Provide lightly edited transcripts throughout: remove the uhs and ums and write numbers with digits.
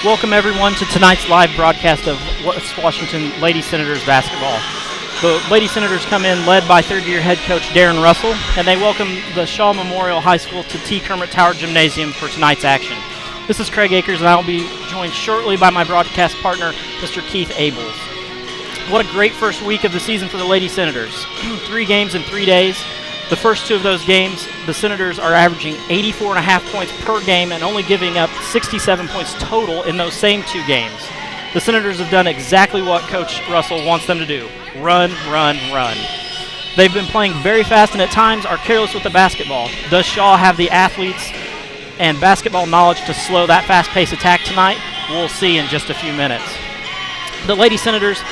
Welcome everyone to tonight's live broadcast of West Washington Lady Senators basketball. The Lady Senators come in led by third-year head coach Darren Russell, and they welcome the Shawe Memorial High School to T. Kermit Tower Gymnasium for tonight's action. This is Craig Akers, and I will be joined shortly by my broadcast partner, Mr. Keith Abels. What a great first week of the season for the Lady Senators. 3 games in 3 days. The first 2 of those games, the Senators are averaging 84.5 points per game and only giving up 67 points total in those same 2 games. The Senators have done exactly what Coach Russell wants them to do. Run, run, run. They've been playing very fast and at times are careless with the basketball. Does Shawe have the athletes and basketball knowledge to slow that fast-paced attack tonight? We'll see in just a few minutes. The Lady Senators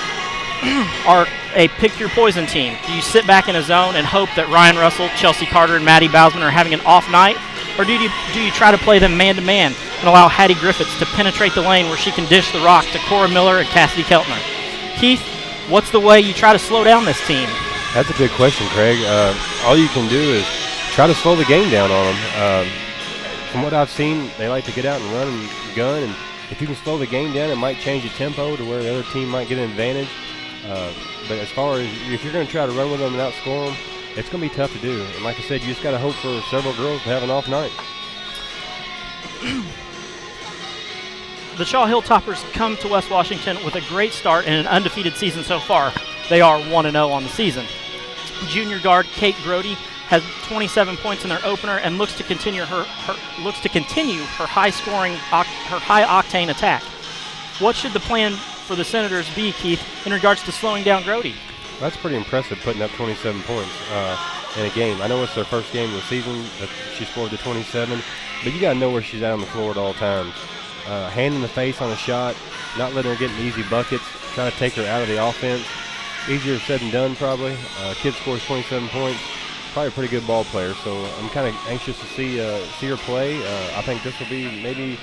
are a pick-your-poison team. Do you sit back in a zone and hope that Ryan Russell, Chelsea Carter, and Maddie Bousman are having an off night? Or do you try to play them man-to-man and allow Hattie Griffiths to penetrate the lane where she can dish the rock to Cora Miller and Cassidy Keltner? Keith, what's the way you try to slow down this team? That's a good question, Craig. All you can do is try to slow the game down on them. From what I've seen, they like to get out and run and gun, and if you can slow the game down, it might change the tempo to where the other team might get an advantage. But as far as if you're going to try to run with them and outscore them, it's going to be tough to do. And like I said, you just got to hope for several girls to have an off night. The Shawe Hilltoppers come to West Washington with a great start and an undefeated season so far. They are 1-0 on the season. Junior guard Kate Grody has 27 points in their opener and looks to continue her high-scoring, her high-octane attack. What should the plan for the Senators be, Keith, in regards to slowing down Grody? That's pretty impressive, putting up 27 points in a game. I know it's their first game of the season that she scored the 27, but you got to know where she's at on the floor at all times. Hand in the face on a shot, not letting her get in easy buckets, trying to take her out of the offense. Easier said than done, probably. Kid scores 27 points. Probably a pretty good ball player, so I'm kind of anxious to see her play. I think this will be maybe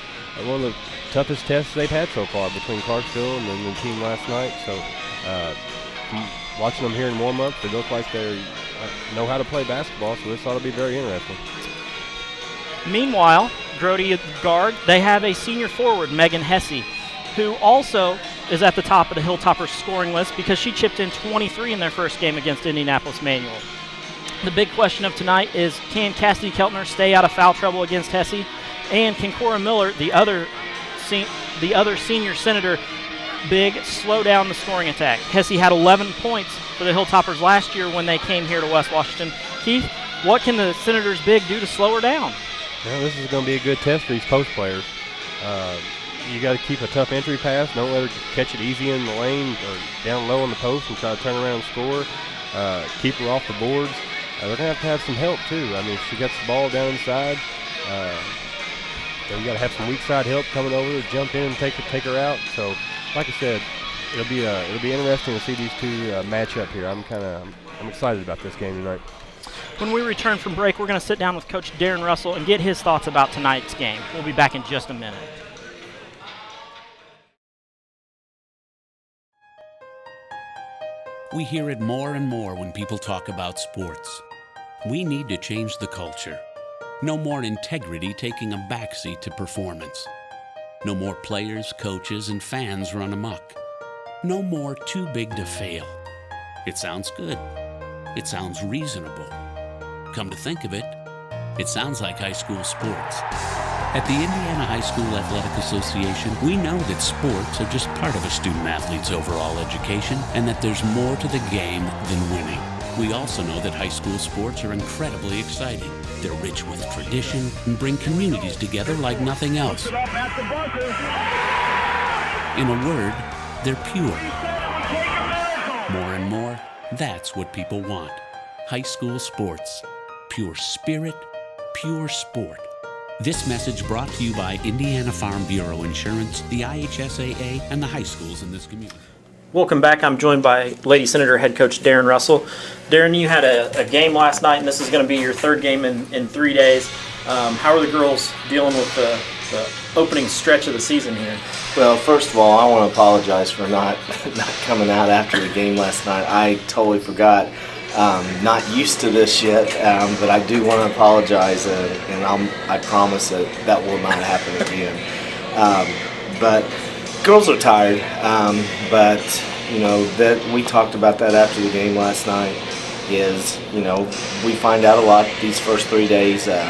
one of the toughest tests they've had so far between Clarksville and then the team last night. So from watching them here in warm-up, they look like they know how to play basketball, so this ought to be very interesting. Meanwhile, Grody guard, they have a senior forward, Megan Hesse, who also is at the top of the Hilltoppers scoring list because she chipped in 23 in their first game against Indianapolis Manual. The big question of tonight is, can Cassidy Keltner stay out of foul trouble against Hesse? And can Cora Miller, the other senior Senator big, slow down the scoring attack? Hesse had 11 points for the Hilltoppers last year when they came here to West Washington. Keith, what can the Senators big do to slow her down? Well, this is going to be a good test for these post players. You got to keep a tough entry pass. Don't let her catch it easy in the lane or down low on the post and try to turn around and score. Keep her off the boards. They're going to have some help, too. I mean, if she gets the ball down inside, you got to have some weak side help coming over to jump in and take her out. So, like I said, it'll be interesting to see these two match up here. I'm excited about this game tonight. When we return from break, we're going to sit down with Coach Darren Russell and get his thoughts about tonight's game. We'll be back in just a minute. We hear it more and more when people talk about sports. We need to change the culture. No more integrity taking a backseat to performance. No more players, coaches, and fans run amok. No more too big to fail. It sounds good. It sounds reasonable. Come to think of it, it sounds like high school sports. At the Indiana High School Athletic Association, we know that sports are just part of a student-athlete's overall education and that there's more to the game than winning. We also know that high school sports are incredibly exciting. They're rich with tradition and bring communities together like nothing else. In a word, they're pure. More and more, that's what people want. High school sports. Pure spirit, pure sport. This message brought to you by Indiana Farm Bureau Insurance, the IHSAA, and the high schools in this community. Welcome back. I'm joined by Lady Senator head coach Darren Russell. Darren, you had a game last night, and this is going to be your third game in 3 days. How are the girls dealing with the opening stretch of the season here? Well, first of all, I want to apologize for not coming out after the game last night. I totally forgot. Not used to this yet, but I do want to apologize, and I promise that will not happen again. But girls are tired. But that we talked about that after the game last night. Is we find out a lot these first 3 days or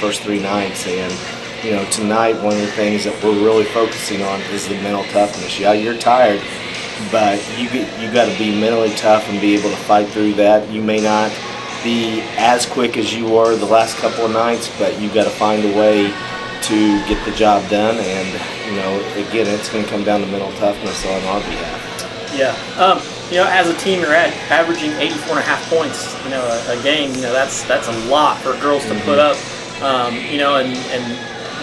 first 3 nights, and tonight one of the things that we're really focusing on is the mental toughness. Yeah, you're tired, but you got to be mentally tough and be able to fight through that. You may not be as quick as you were the last couple of nights, but you got to find a way to get the job done. And again, it's going to come down to mental toughness on our behalf. Yeah. As a team, you're averaging 84.5 points. A game. That's a lot for girls to put up. And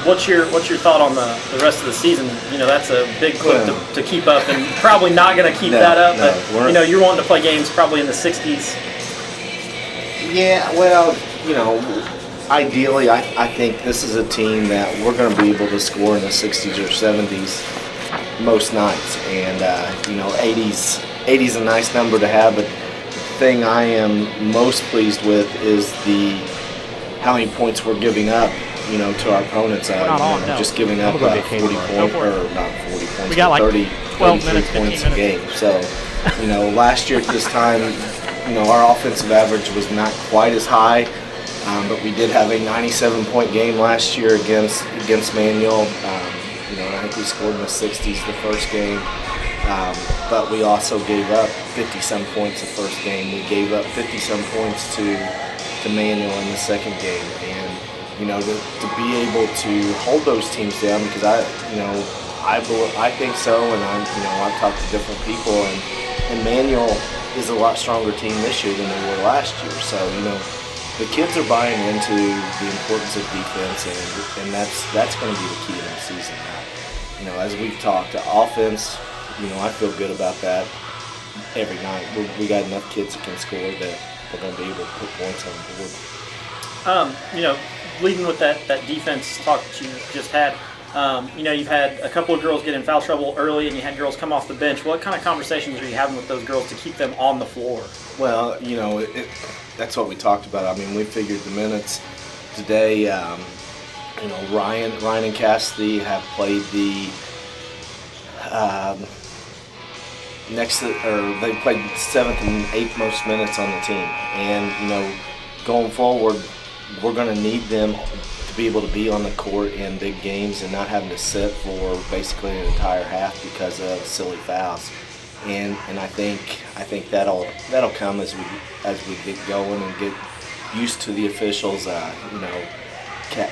what's your thought on the rest of the season? That's a big clip to keep up, and probably not going to keep that up. But you're wanting to play games probably in the 60s. Yeah. Well, ideally, I think this is a team that we're going to be able to score in the 60s or 70s most nights, and 80's a nice number to have. But the thing I am most pleased with is how many points we're giving up. To our opponents, just giving up 40 points, or not 40 points, we got like 30, 12 minutes, points a game. So, last year at this time, our offensive average was not quite as high, but we did have a 97-point game last year against Manual. I think we scored in the 60s the first game, but we also gave up 50-some points the first game. We gave up 50-some points to Manual in the second game, and to be able to hold those teams down, because I think so, and I've talked to different people, and Manual is a lot stronger team this year than they were last year. So the kids are buying into the importance of defense, and that's going to be the key in the season. As we've talked, the offense, I feel good about that every night. We got enough kids that can score that we're going to be able to put points on the board. Leading with that defense talk that you just had, you've had a couple of girls get in foul trouble early, and you had girls come off the bench. What kind of conversations are you having with those girls to keep them on the floor? Well, that's what we talked about. I mean, we figured the minutes today. Ryan and Cassidy have played the they played 7th and 8th most minutes on the team, and going forward, we're going to need them to be able to be on the court in big games and not having to sit for basically an entire half because of silly fouls. And I think that'll come as we get going and get used to the officials.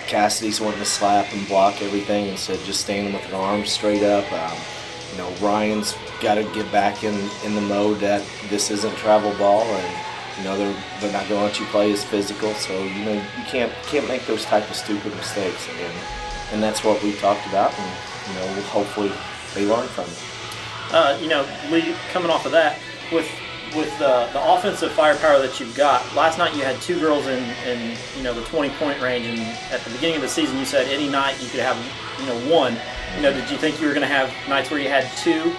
Cassidy's wanting to slap and block everything instead of just standing with their arms straight up. Ryan's got to get back in the mode that this isn't travel ball, and they're not going to let you play as physical. So you can't make those type of stupid mistakes, and that's what we talked about, and hopefully they learn from it. Lee, coming off of that, with the offensive firepower that you've got, last night you had 2 girls in the 20-point range, and at the beginning of the season you said any night you could have 1. Did you think you were going to have nights where you had 2?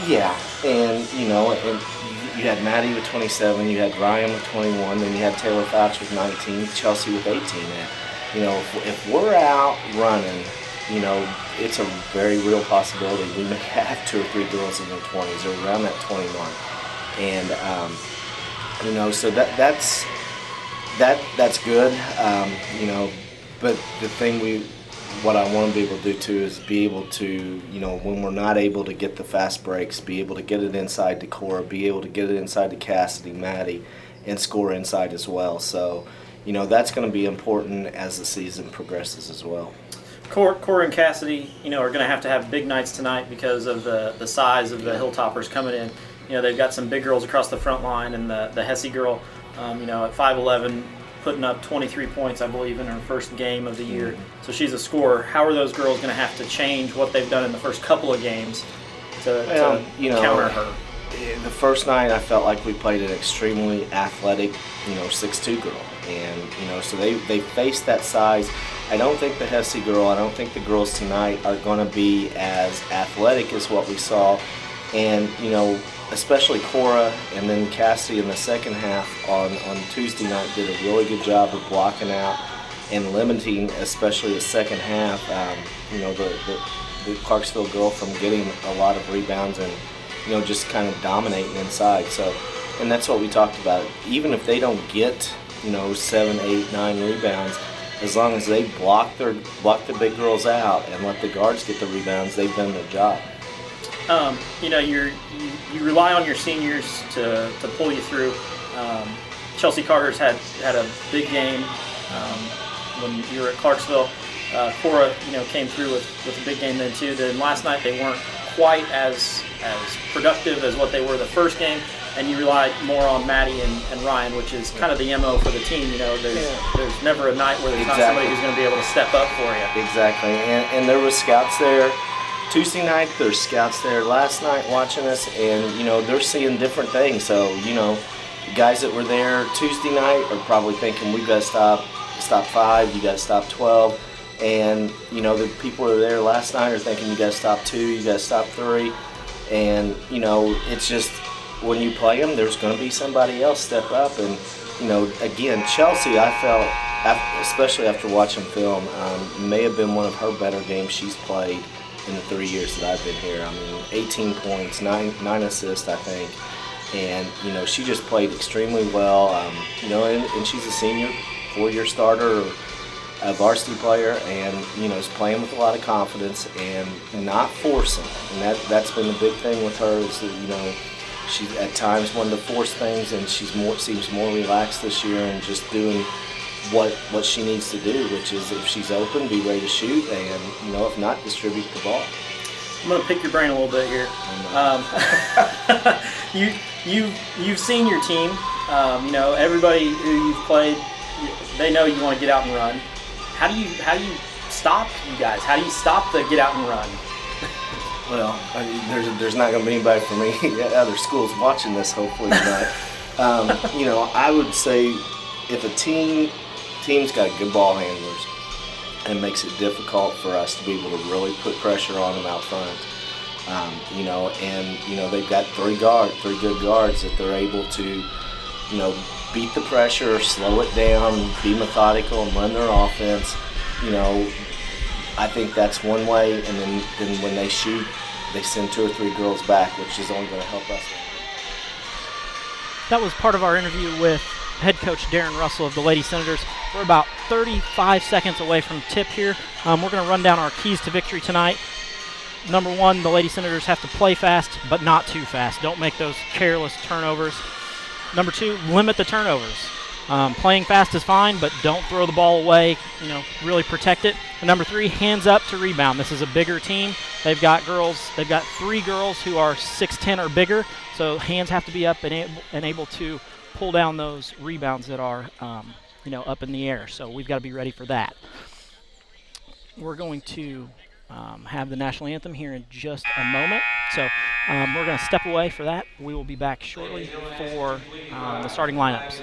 Yeah, and you had Maddie with 27, you had Ryan with 21, then you had Taylor Fouch with 19, Chelsea with 18. And if we're out running, it's a very real possibility we may have 2 or 3 girls in their 20s or around that 21. And so that's good. But the thing what I want to be able to do too is be able to, when we're not able to get the fast breaks, be able to get it inside to Cora, be able to get it inside to Cassidy, Maddie, and score inside as well. So, that's going to be important as the season progresses as well. Cora and Cassidy, are going to have big nights tonight because of the size of the Hilltoppers coming in. They've got some big girls across the front line, and the Hesse girl, at 5'11", putting up 23 points, I believe, in her first game of the year. So she's a scorer. How are those girls going to have to change what they've done in the first couple of games to counter her? The first night, I felt like we played an extremely athletic, 6'2" girl, and so they faced that size. I don't think the Hesse girl, I don't think the girls tonight are going to be as athletic as what we saw, and especially Cora and then Cassidy in the second half on Tuesday night did a really good job of blocking out and limiting, especially the second half. the Clarksville girl from getting a lot of rebounds and, just kind of dominating inside. So, and that's what we talked about. Even if they don't get, 7, 8, 9 rebounds, as long as they block the big girls out and let the guards get the rebounds, they've done their job. You rely on your seniors to pull you through. Chelsea Carter's had a big game when you were at Clarksville. Cora, came through with a big game then too. Then last night they weren't quite as productive as what they were the first game, and you relied more on Maddie and Ryan, which is kind of the MO for the team. There's never a night where there's not somebody who's going to be able to step up for you. Exactly, and there was scouts there. Tuesday night, there's scouts there last night watching us, and, they're seeing different things. So, the guys that were there Tuesday night are probably thinking, we've got to stop 5, you got to stop 12. And, the people that were there last night are thinking, you got to stop 2, you got to stop 3. And, it's just, when you play them, there's going to be somebody else step up. And, again, Chelsea, I felt, especially after watching film, may have been one of her better games she's played in the 3 years that I've been here. 18 points, 9 assists, I think. And, she just played extremely well. And she's a senior, 4-year starter, a varsity player, and, is playing with a lot of confidence and not forcing. And that's been the big thing with her is that, she at times wanted to force things, and seems more relaxed this year and just doing what she needs to do, which is if she's open, be ready to shoot, and if not, distribute the ball. I'm going to pick your brain a little bit here. You've seen your team. Everybody who you've played, they know you want to get out and run. How do you stop you guys? How do you stop the get out and run? Well, there's not going to be anybody from any other schools watching this, hopefully, but I would say if a team's got good ball handlers, and makes it difficult for us to be able to really put pressure on them out front. They've got 3 good guards that they're able to, beat the pressure, slow it down, be methodical, and run their offense. I think that's one way, and then when they shoot, they send 2 or 3 girls back, which is only going to help us. That was part of our interview with head coach Darren Russell of the Lady Senators. We're about 35 seconds away from tip here. We're going to run down our keys to victory tonight. Number 1, the Lady Senators have to play fast, but not too fast. Don't make those careless turnovers. Number 2, limit the turnovers. Playing fast is fine, but don't throw the ball away. Really protect it. And number 3, hands up to rebound. This is a bigger team. They've got 3 girls who are 6'10" or bigger, so hands have to be up and able to pull down those rebounds that are, up in the air. So we've got to be ready for that. We're going to have the national anthem here in just a moment. So we're going to step away for that. We will be back shortly for the starting lineups.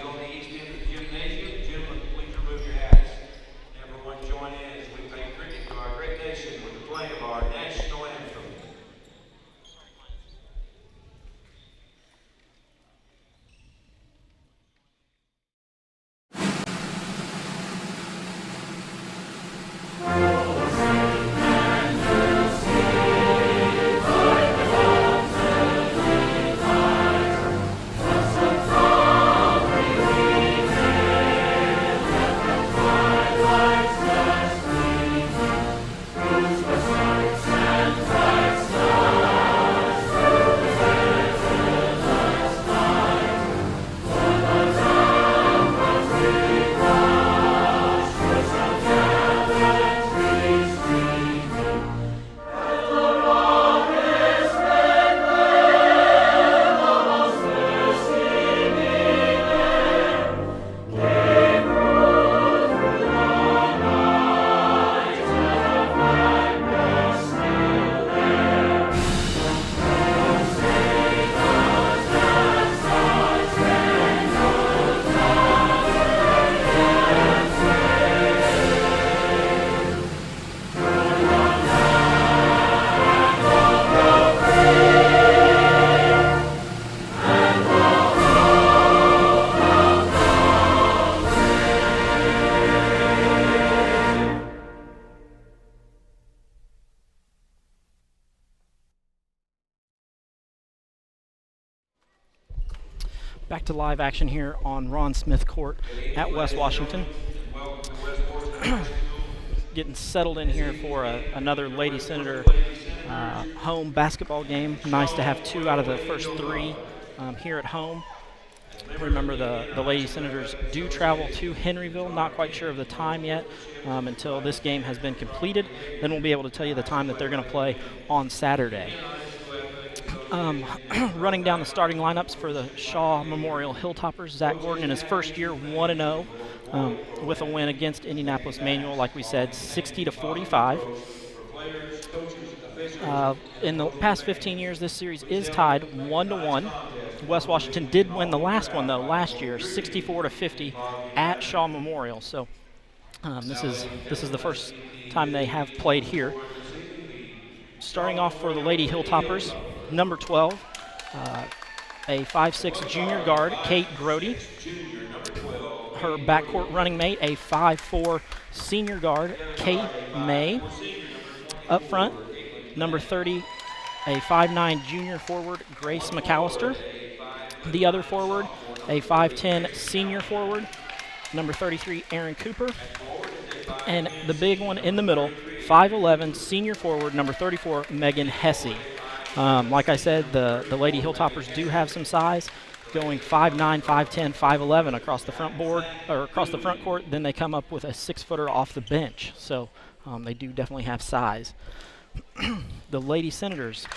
Back to live action here on Ron Smith Court at West Washington. Getting settled in here for another Lady Senator home basketball game. Nice to have 2 out of the first 3 here at home. Remember, the Lady Senators do travel to Henryville. Not quite sure of the time yet until this game has been completed. Then we'll be able to tell you the time that they're going to play on Saturday. Running down the starting lineups for the Shawe Memorial Hilltoppers, Zach Gordon in his first year 1-0 with a win against Indianapolis Manual, like we said, 60-45. In the past 15 years, this series is tied 1-1. West Washington did win the last one, though, last year, 64-50 at Shawe Memorial. So this is the first time they have played here. Starting off for the Lady Hilltoppers, number 12, a 5'6" junior guard, Kate Grody. Her backcourt running mate, a 5'4" senior guard, Kate May. Up front, number 30, a 5'9" junior forward, Grace McAllister. The other forward, a 5'10" senior forward, number 33, Aaron Cooper. And the big one in the middle, 5'11" senior forward, number 34, Megan Hesse. Like I said, the Lady Hilltoppers do have some size, going 5'9", 5'10", 5'11" across the front board or across the front court. Then they come up with a 6-footer off the bench, so they do definitely have size. The Lady Senators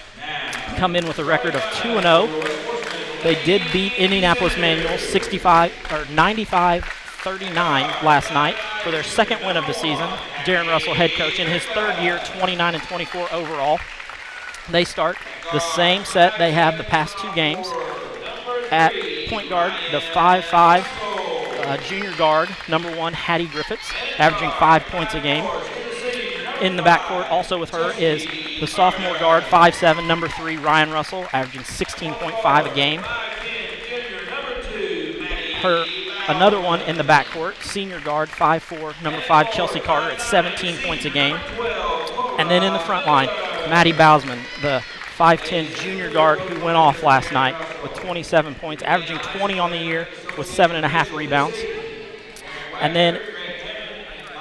come in with a record of 2-0. They did beat Indianapolis Manual 95-39 last night for their second win of the season. Darren Russell, head coach, in his third year, 29-24 overall. They start the same set they have the past 2 games. At point guard, the 5'5" junior guard, number 1, Hattie Griffiths, averaging 5 points a game. In the backcourt, also with her, is the sophomore guard, 5'7", number 3, Ryan Russell, averaging 16.5 a game. Another one in the backcourt, senior guard, 5'4", number 5, Chelsea Carter, at 17 points a game. And then in the front line, Maddie Bausman, the 5'10" junior guard who went off last night with 27 points, averaging 20 on the year with 7.5 rebounds. And then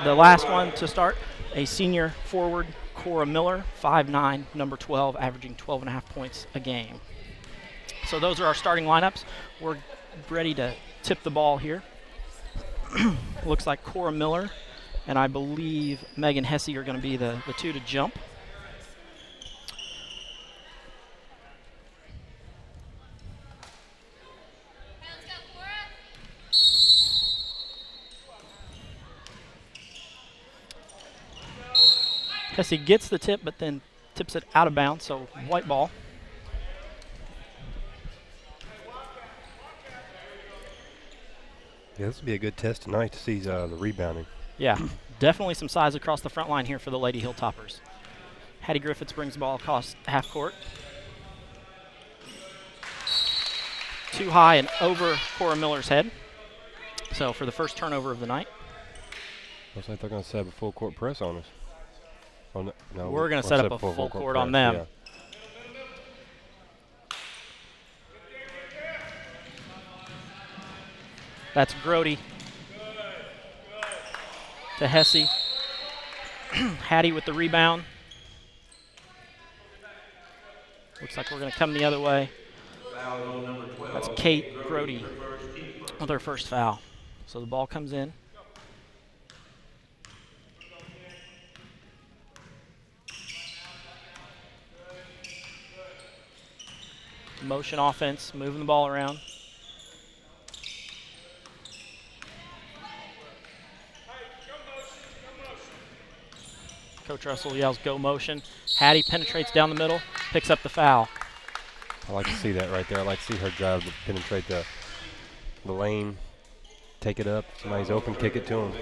the last one to start, a senior forward, Cora Miller, 5'9", number 12, averaging 12.5 points a game. So those are our starting lineups. We're ready to tip the ball here. Looks like Cora Miller and I believe Megan Hesse are going to be the 2 to jump. Hesse gets the tip, but then tips it out of bounds, so white ball. Yeah, this will be a good test tonight to see the rebounding. Yeah, definitely some size across the front line here for the Lady Hilltoppers. Hattie Griffiths brings the ball across half court. Too high and over Cora Miller's head. So for the first turnover of the night. Looks like they're going to set up a full court press on us. Oh, no, we're going to set up a full court on them. Yeah. That's Grody to Hesse. Hattie with the rebound. Looks like we're going to come the other way. That's Kate Grody with her first foul. So the ball comes in. Motion offense, moving the ball around. Coach Russell yells, "Go motion." Hattie penetrates down the middle, picks up the foul. I like to see that right there. I like to see her drive to penetrate the lane, take it up. Somebody's open, kick it to him.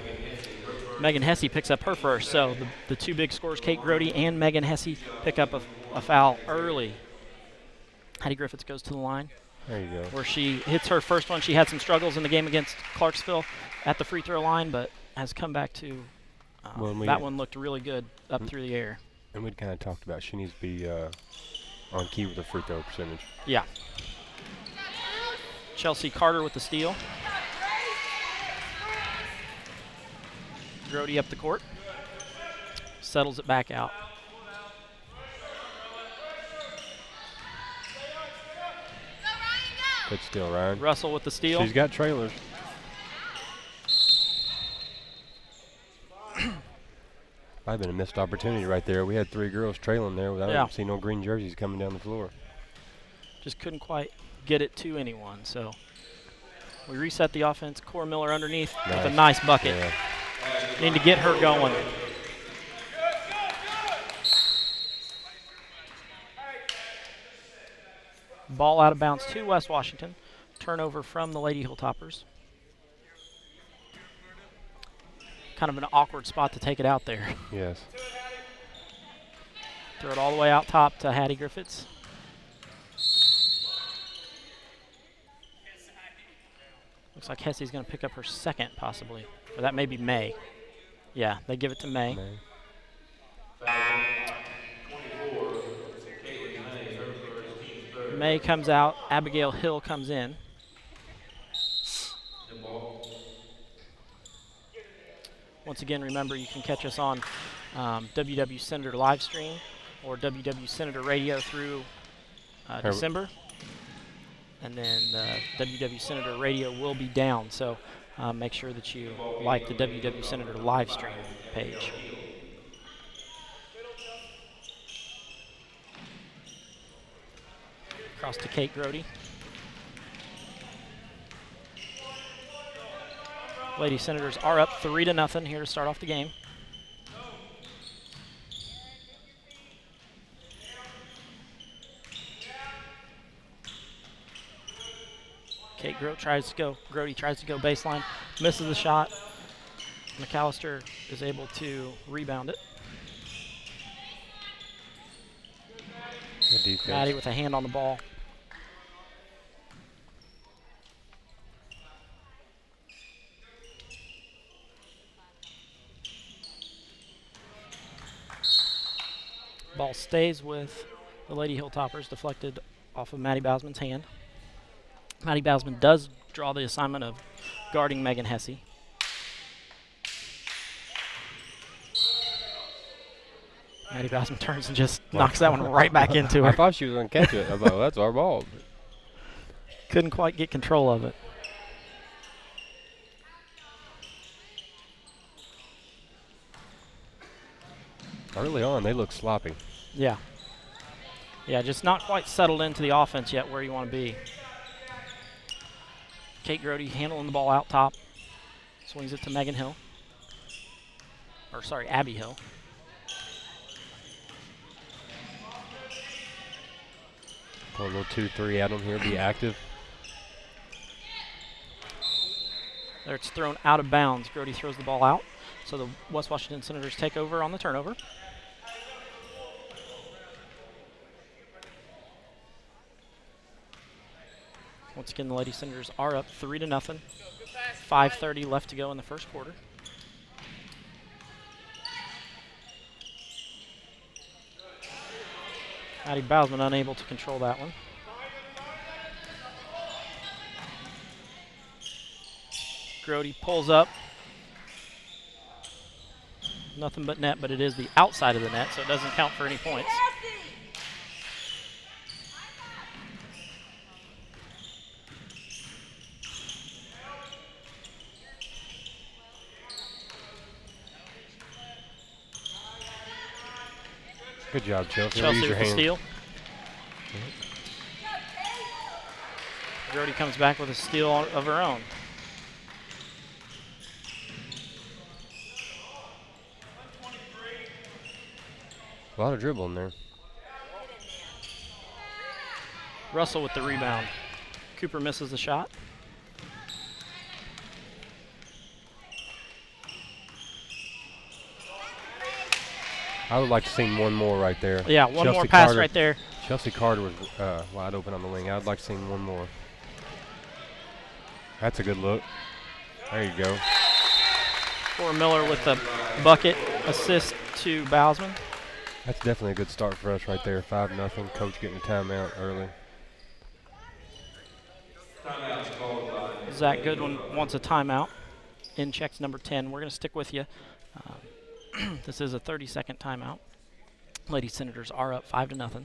Megan Hesse picks up her first. So the 2 big scorers, Kate Grody and Megan Hesse, pick up a foul early. Hattie Griffiths goes to the line. There you go. Where she hits her first one. She had some struggles in the game against Clarksville at the free throw line, but has come back to that one looked really good up through the air. And we'd kind of talked about she needs to be on key with the free throw percentage. Yeah. Chelsea Carter with the steal. Grody up the court. Settles it back out. Good steal, Ryan. Russell with the steal. She's got trailers. Might have been a missed opportunity right there. We had 3 girls trailing there. I didn't see no green jerseys coming down the floor. Just couldn't quite get it to anyone. So we reset the offense. Cora Miller underneath with a nice bucket. Yeah. Need to get her going. Ball out of bounds to West Washington. Turnover from the Lady Hilltoppers. Kind of an awkward spot to take it out there. Yes. Throw it all the way out top to Hattie Griffiths. Looks like Hessie's going to pick up her second, possibly. Or that may be May. Yeah, they give it to May. May comes out. Abigail Hill comes in. Once again, remember you can catch us on WW Senator live stream or WW Senator radio through December. And then WW Senator radio will be down, so make sure that you like the WW Senator live stream page. Across to Kate Grody. Lady Senators are up 3-0 here to start off the game. Kate Grody tries to go baseline, misses the shot. McAllister is able to rebound it. Good defense. Maddie with a hand on the ball. Ball stays with the Lady Hilltoppers, deflected off of Maddie Bausman's hand. Maddie Bausman does draw the assignment of guarding Megan Hesse. Maddie Bausman turns and just knocks that one right back into her. I thought she was going to catch it. I thought, that's our ball. Couldn't quite get control of it. Early on, they look sloppy. Yeah. Yeah, just not quite settled into the offense yet where you want to be. Kate Grody handling the ball out top. Swings it to Megan Hill. Or, sorry, Abby Hill. Pull a little 2-3 at them here, be active. There it's thrown out of bounds. Grody throws the ball out. So the West Washington Senators take over on the turnover. Once again, the Lady Senators are up 3-0. 5:30 left to go in the first quarter. Maddie Bausman unable to control that one. Grody pulls up. Nothing but net, but it is the outside of the net, so it doesn't count for any points. Good job, Chelsea. Chelsea Use with your the hand. steal. Grody comes back with a steal of her own. A lot of dribbling there. Russell with the rebound. Cooper misses the shot. I would like to see one more right there. Yeah, one Chelsea more pass Carter, right there. Chelsea Carter was wide open on the wing. I'd like to see one more. That's a good look. There you go. Cora Miller with the bucket assist to Bausman. That's definitely a good start for us right there. 5-0. Coach getting a timeout early. Timeout. Zach Goodwin wants a timeout. In checks number 10. We're going to stick with you. This is a 30-second timeout. Lady Senators are up 5-0.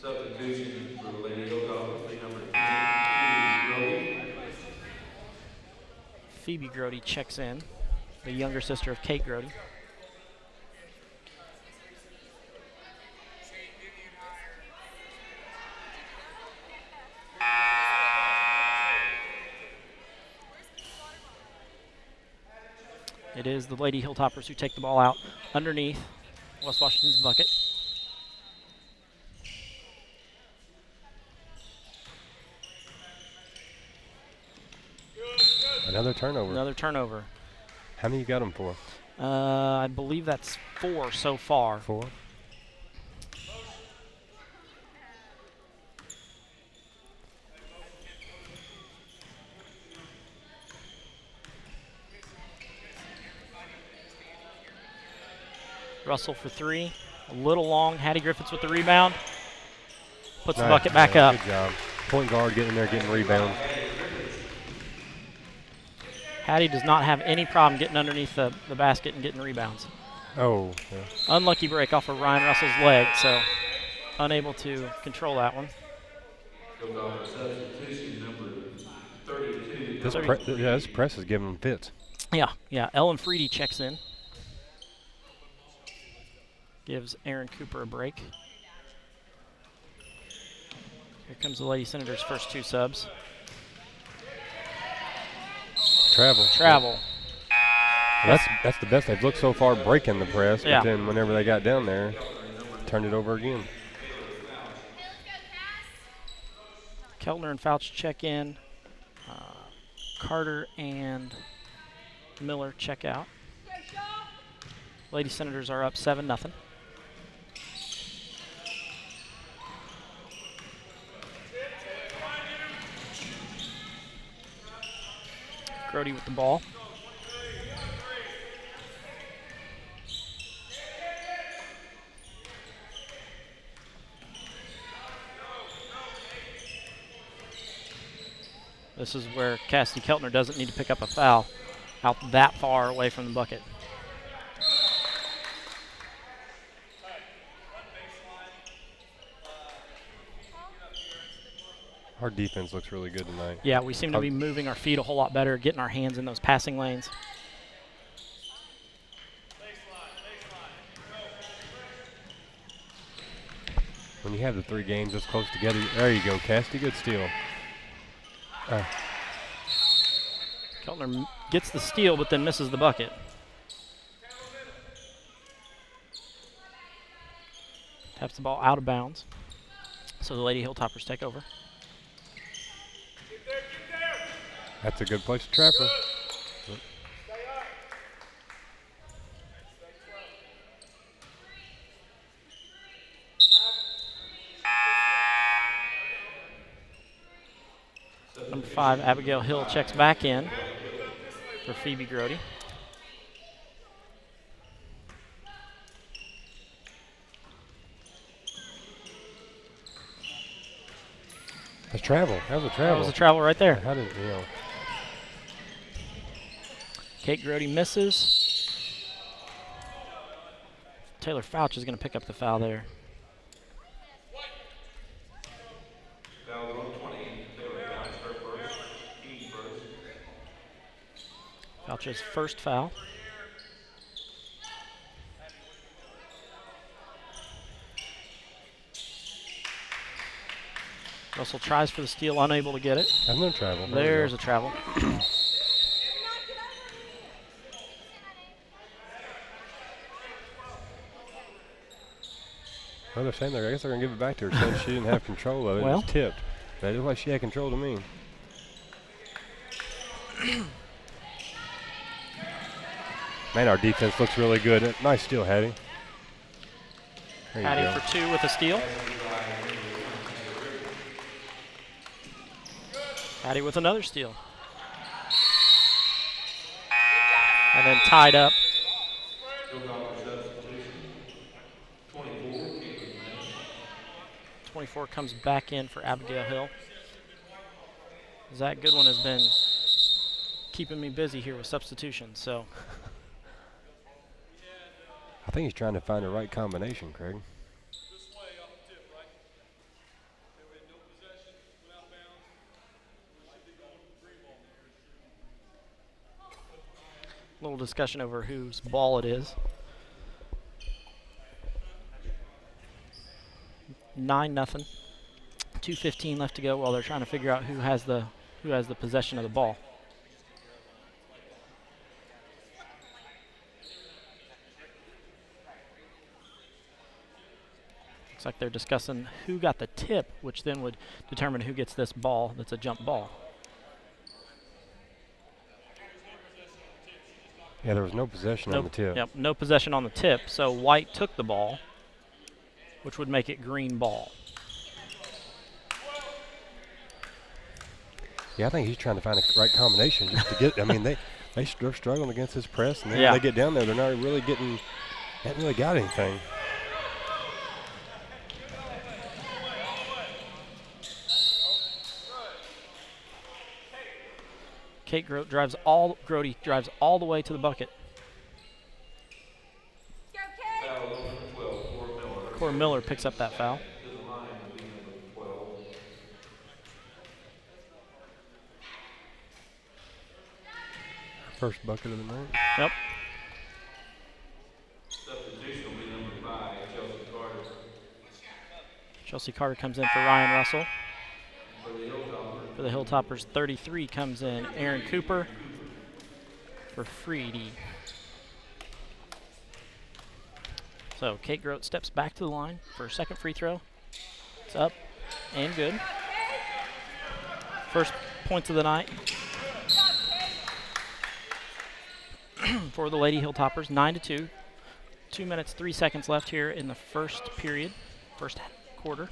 Substitution for Lady Hilltoppers, number 2, Phoebe Grody checks in, the younger sister of Kate Grody. It is the Lady Hilltoppers who take the ball out underneath West Washington's bucket. Another turnover. Another turnover. How many you got them for? I believe that's 4 so far. 4? Russell for 3. A little long. Hattie Griffiths with the rebound. Puts the Nice. bucket back Yeah, up. Good job. Point guard getting in there, getting rebounds. Hattie does not have any problem getting underneath the basket and getting rebounds. Oh, yeah. Unlucky break off of Ryan Russell's leg, so unable to control that one. Hilltoppers substitution number 32. This press is giving them fits. Yeah. Ellen Freedy checks in. Gives Aaron Cooper a break. Here comes the Lady Senators' first 2 subs. Travel. Well, that's the best they've looked so far, breaking the press. Yeah. But then whenever they got down there, turned it over again. Keltner and Fouch check in. Carter and Miller check out. Lady Senators are up 7-0. Grody with the ball. This is where Cassidy Keltner doesn't need to pick up a foul out that far away from the bucket. Our defense looks really good tonight. Yeah, we seem to be moving our feet a whole lot better, getting our hands in those passing lanes. When you have the 3 games this close together, there you go, Cassidy. Good steal. Keltner gets the steal, but then misses the bucket. Taps the ball out of bounds. So the Lady Hilltoppers take over. That's a good place to trap her. Number 5, Abigail Hill checks back in for Phoebe Grody. That's travel. That was a travel. That was a travel right there. How did Kate Grody misses. Taylor Fouch is going to pick up the foul there. Foul on 20. Taylor Fouch, her first. He first. Fouch's first foul. Russell tries for the steal, unable to get it. That's no travel. There's a travel. Well, they're saying I guess they're going to give it back to her since she didn't have control of it. Well. It was tipped. But it looked like she had control to me. Man, our defense looks really good. Nice steal, Hattie. There you Hattie go. for 2 with a steal. Hattie with another steal. And then tied up. 24 comes back in for Abigail Hill. Zach Goodwin has been keeping me busy here with substitutions, so. I think he's trying to find the right combination, Craig. Little discussion over whose ball it is. 9-0. 2:15 left to go while they're trying to figure out who has the possession of the ball. Looks like they're discussing who got the tip, which then would determine who gets this ball that's a jump ball. Yeah, there was no possession on the tip. Yep, no possession on the tip, so White took the ball, which would make it green ball. Yeah, I think he's trying to find the right combination just to get. I mean, they're struggling against his press, and then when they get down there, they're not really getting. Haven't really got anything. Kate Grote drives all the way to the bucket. Foul number 12, Cora Miller. Cora Miller picks up that foul. To the line will be number 12. First bucket of the night. Yep. Substitution will be number 5, Chelsea Carter. Chelsea Carter comes in for Ryan Russell. For the Hilltoppers, For the Hilltoppers, 33 comes in Aaron Cooper for Freedy. So Kate Grote steps back to the line for a second free throw. It's up and good. First points of the night for the Lady Hilltoppers, 9-2. 2 minutes, 3 seconds left here in the first period, first quarter.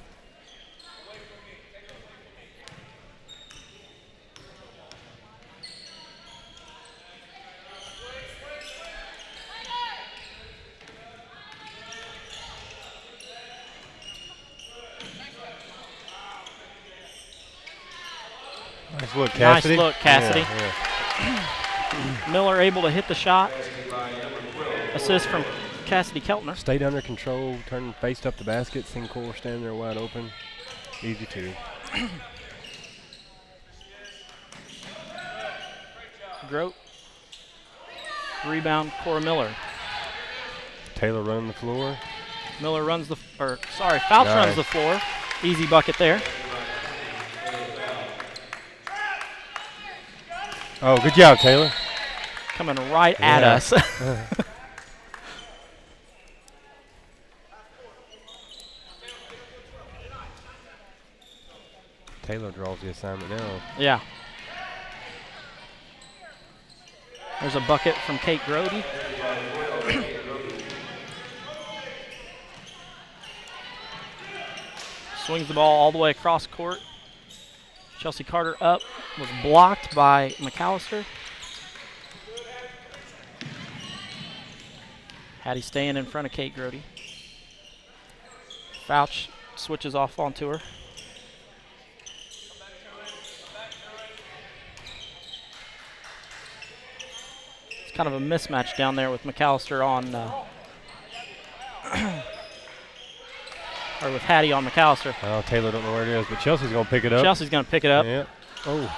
Nice look, Cassidy. Nice look, Cassidy. Yeah. Miller able to hit the shot. Assist from Cassidy Keltner. Stayed under control, turned, faced up the basket. Seen Cora standing there wide open. Easy two. Grote. Rebound, Cora Miller. Taylor running the floor. Miller runs the, Fouch runs the floor. Easy bucket there. Oh, good job, Taylor. Coming right at us. Taylor draws the assignment now. Yeah. There's a bucket from Kate Grote. Swings the ball all the way across court. Chelsea Carter up, was blocked by McAllister. Hattie staying in front of Kate Grote. Fouch switches off onto her. It's kind of a mismatch down there with McAllister on, or with Hattie on McAllister. Oh, Taylor don't know where it is, but Chelsea's going to pick it up. Chelsea's going to pick it up. Yeah. Oh.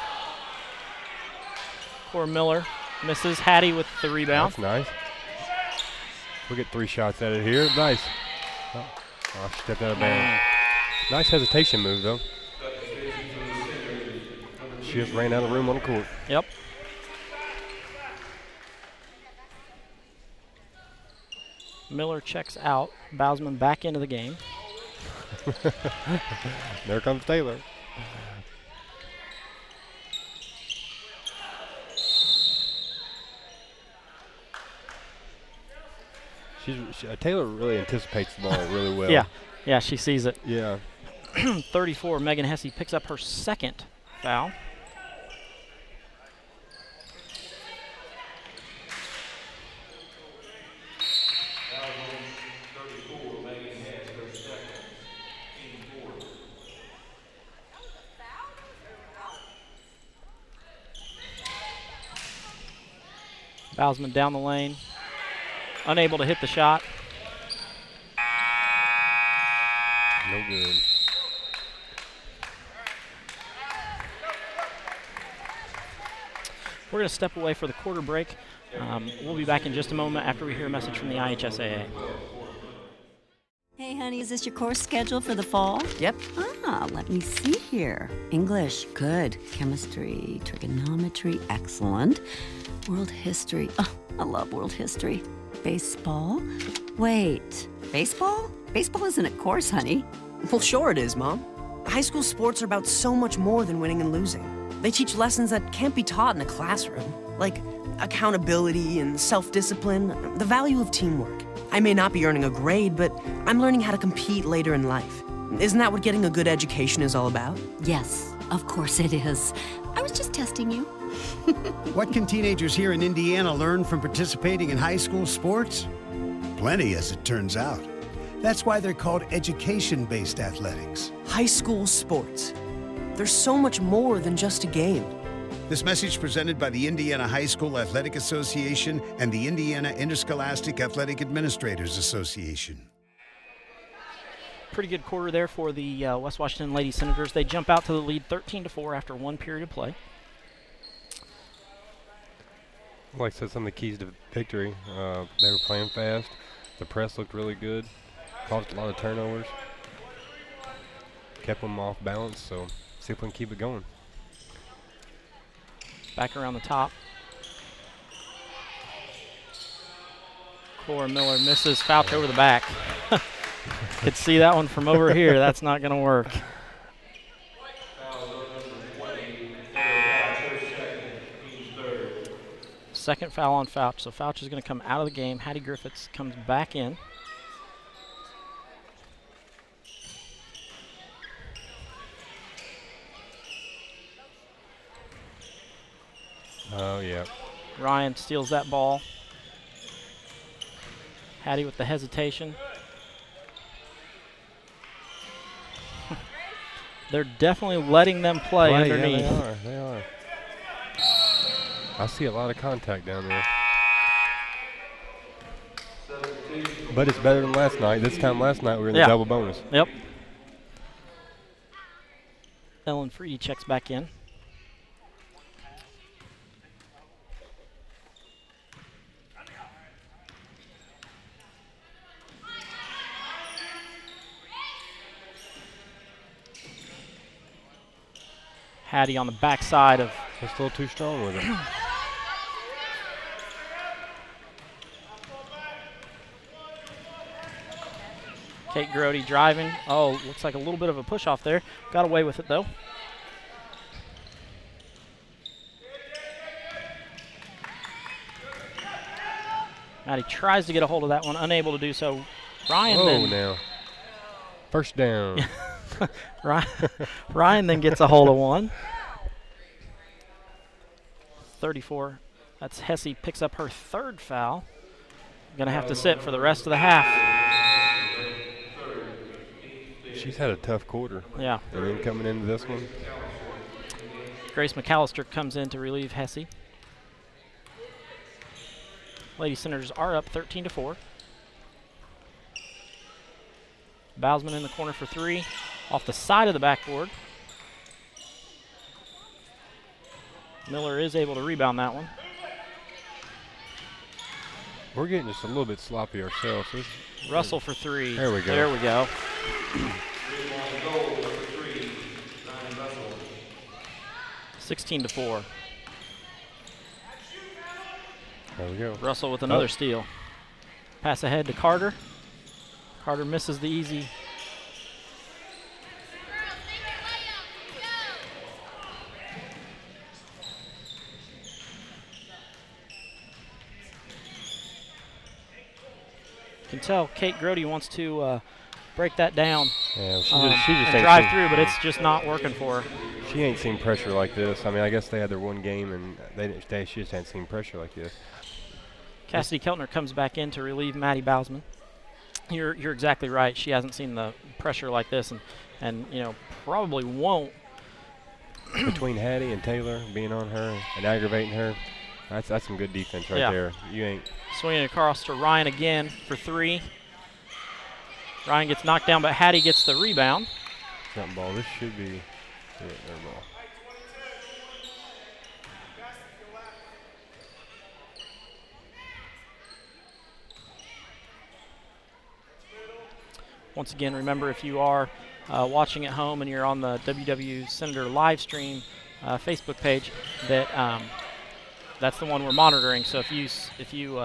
Cora Miller misses. Hattie with the rebound. That's nice. We'll get 3 shots at it here. Nice. Oh, she stepped out of bounds. Nice hesitation move, though. She just ran out of room on the court. Yep. Miller checks out. Bousman back into the game. There comes Taylor. Taylor really anticipates the ball really well. Yeah, she sees it. Yeah. 34, Megan Hesse picks up her second foul. Bausman down the lane, unable to hit the shot. No good. We're going to step away for the quarter break. We'll be back in just a moment after we hear a message from the IHSAA. Hey, honey, is this your course schedule for the fall? Yep. Let me see here. English, good. Chemistry, trigonometry, excellent. World history, I love world history. Baseball? Wait, baseball? Baseball isn't a course, honey. Well, sure it is, Mom. High school sports are about so much more than winning and losing. They teach lessons that can't be taught in a classroom, like accountability and self-discipline, the value of teamwork. I may not be earning a grade, but I'm learning how to compete later in life. Isn't that what getting a good education is all about? Yes, of course it is. I was just testing you. What can teenagers here in Indiana learn from participating in high school sports? Plenty, as it turns out. That's why they're called education-based athletics. High school sports. There's so much more than just a game. This message presented by the Indiana High School Athletic Association and the Indiana Interscholastic Athletic Administrators Association. Pretty good quarter there for the West Washington Lady Senators. They jump out to the lead 13-4 after one period of play. Like I said, some of the keys to victory. They were playing fast. The press looked really good. Caused a lot of turnovers. Kept them off balance, so see if we can keep it going. Back around the top. Cora Miller misses, Fouch over the back. Could see that one from over here. That's not going to work. Second foul on Fouch, so Fouch is going to come out of the game. Hattie Griffiths comes back in. Oh, yeah. Ryan steals that ball. Hattie with the hesitation. They're definitely letting them play underneath. Yeah, they are. I see a lot of contact down there. But it's better than last night. This time last night we were in the double bonus. Yep. Ellen Freedy checks back in. Hattie on the backside of. Just a little too strong with it. Kate Grody driving. Oh, looks like a little bit of a push off there. Got away with it though. Maddie tries to get a hold of that one, unable to do so. Ryan then. Now. First down. Ryan then gets a hold of one. 34. That's Hesse picks up her third foul. Going to have to sit for the rest of the half. She's had a tough quarter. Yeah. And then coming into this one. Grace McAllister comes in to relieve Hesse. Lady Senators are up 13-4. Bausman in the corner for three. Off the side of the backboard. Miller is able to rebound that one. We're getting just a little bit sloppy ourselves. Russell for three. There we go. There we go. 16-4. There we go. Russell with another steal. Pass ahead to Carter. Carter misses the easy. You can tell Kate Grody wants to break that down. Yeah, she just and ain't drive seen, through, but it's just not working for her. She ain't seen pressure like this. I mean, I guess they had their one game, and she just hadn't seen pressure like this. Cassidy Keltner comes back in to relieve Maddie Bausman. You're exactly right. She hasn't seen the pressure like this, and you know probably won't. Between Hattie and Taylor being on her and aggravating her, That's some good defense right Yeah. there. You ain't. Swinging across to Ryan again for 3. Ryan gets knocked down, but Hattie gets the rebound. Jump ball. This should be their ball. Once again, remember if you are watching at home and you're on the WW Senator live stream Facebook page, that that's the one we're monitoring. So if you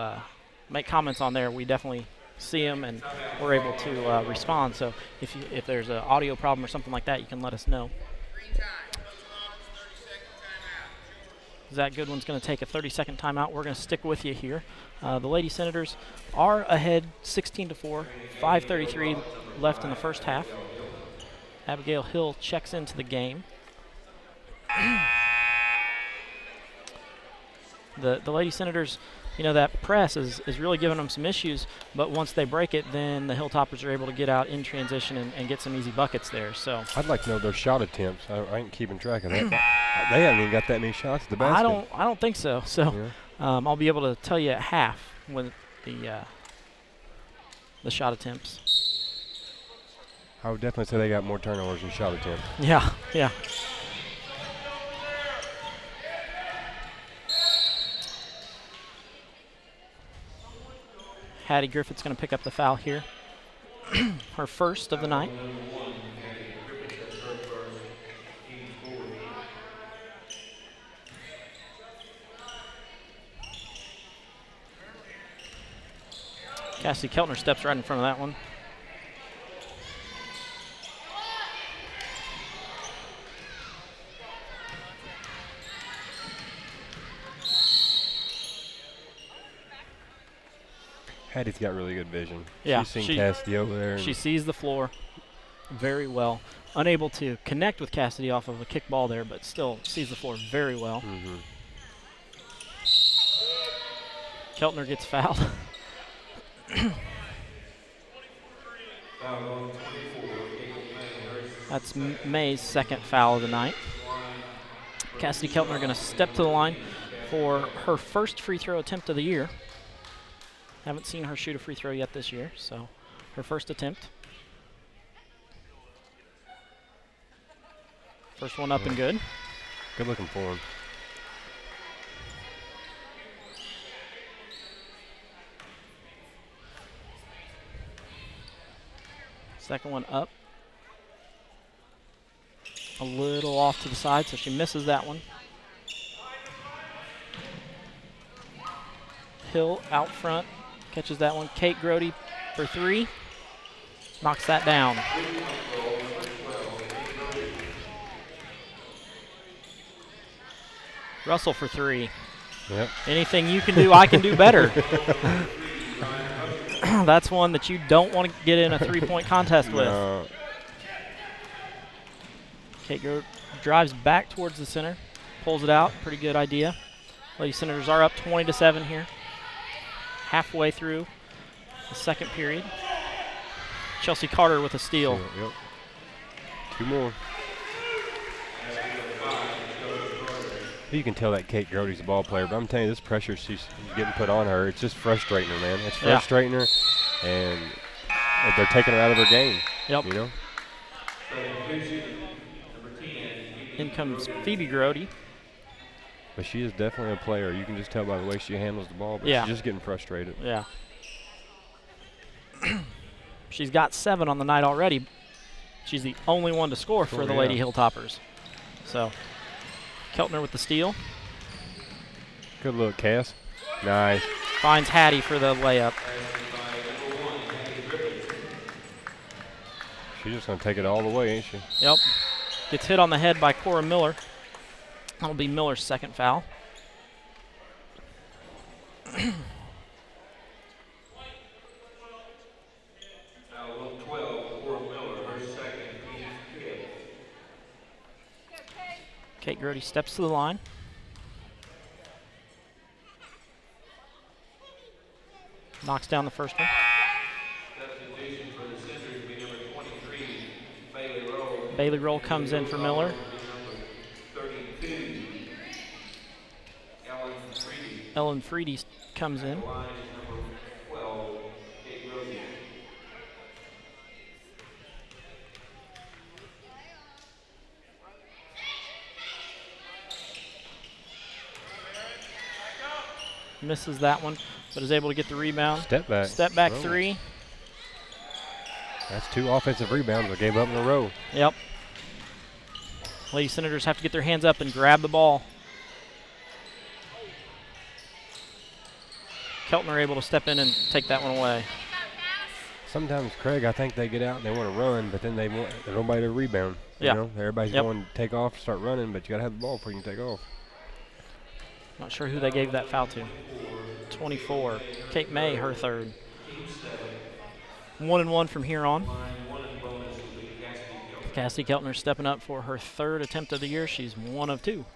make comments on there, we definitely see them and we're able to respond. So if there's an audio problem or something like that, you can let us know. Zach Goodwin's going to take a 30-second timeout. We're going to stick with you here. The Lady Senators are ahead 16-4, 5:33 left in the first half. Abigail Hill checks into the game. The Lady Senators, you know, that press is really giving them some issues, but once they break it, then the Hilltoppers are able to get out in transition and get some easy buckets there. So I'd like to know their shot attempts. I ain't keeping track of that. They haven't even got that many shots at the basket. I don't think so. So Yeah. I'll be able to tell you at half when the shot attempts. I would definitely say they got more turnovers than shot attempts. Yeah, yeah. Hattie Griffith's going to pick up the foul here. Her first of the night. Cassie Keltner steps right in front of that one. Hattie's got really good vision. Yeah, She's seen Cassidy over there. She sees the floor very well. Unable to connect with Cassidy off of a kick ball there, but still sees the floor very well. Mm-hmm. Keltner gets fouled. That's May's second foul of the night. Cassidy Keltner going to step to the line for her first free throw attempt of the year. Haven't seen her shoot a free throw yet this year, so her first attempt. First one up and good. Good looking for him. Second one up. A little off to the side, so she misses that one. Hill out front, catches that one. Kate Grody for 3, knocks that down. Russell for 3. Yep. Anything you can do, I can do better. That's one that you don't want to get in a 3-point contest with. No. Kate drives back towards the center, pulls it out. Pretty good idea. Lady Senators are up 20-7 here. Halfway through the second period. Chelsea Carter with a steal. Yep. 2 more. You can tell that Kate Grody's a ball player, but I'm telling you, this pressure she's getting put on her, it's just frustrating her, man. It's frustrating her, and they're taking her out of her game. Yep. You know? In comes Phoebe Grody. But she is definitely a player. You can just tell by the way she handles the ball, but Yeah. she's just getting frustrated. Yeah. She's got 7 on the night already. She's the only one to score for the Lady Hilltoppers. So, Keltner with the steal. Good look, Cass. Nice. Finds Hattie for the layup. She's just going to take it all the way, ain't she? Yep. Gets hit on the head by Cora Miller. That'll be Miller's second foul. Kate Grody steps to the line. Knocks down the first one. Bailey Roll comes in for Miller. Ellen Freedy comes in. Line number 12, Kate Rosie. Misses that one, but is able to get the rebound. Step back. Step back Roll. 3. That's 2 offensive rebounds. They gave up in a row. Yep. Lady Senators have to get their hands up and grab the ball. Keltner able to step in and take that one away. Sometimes, Craig, I think they get out and they want to run, but then they want nobody to rebound. Yeah. You know, everybody's Yep. going to take off, start running, but you got to have the ball before you can take off. Not sure who they gave that foul to. 24. Kate May, her third. 1-1 from here on. Cassidy Keltner stepping up for her third attempt of the year. She's 1 of 2.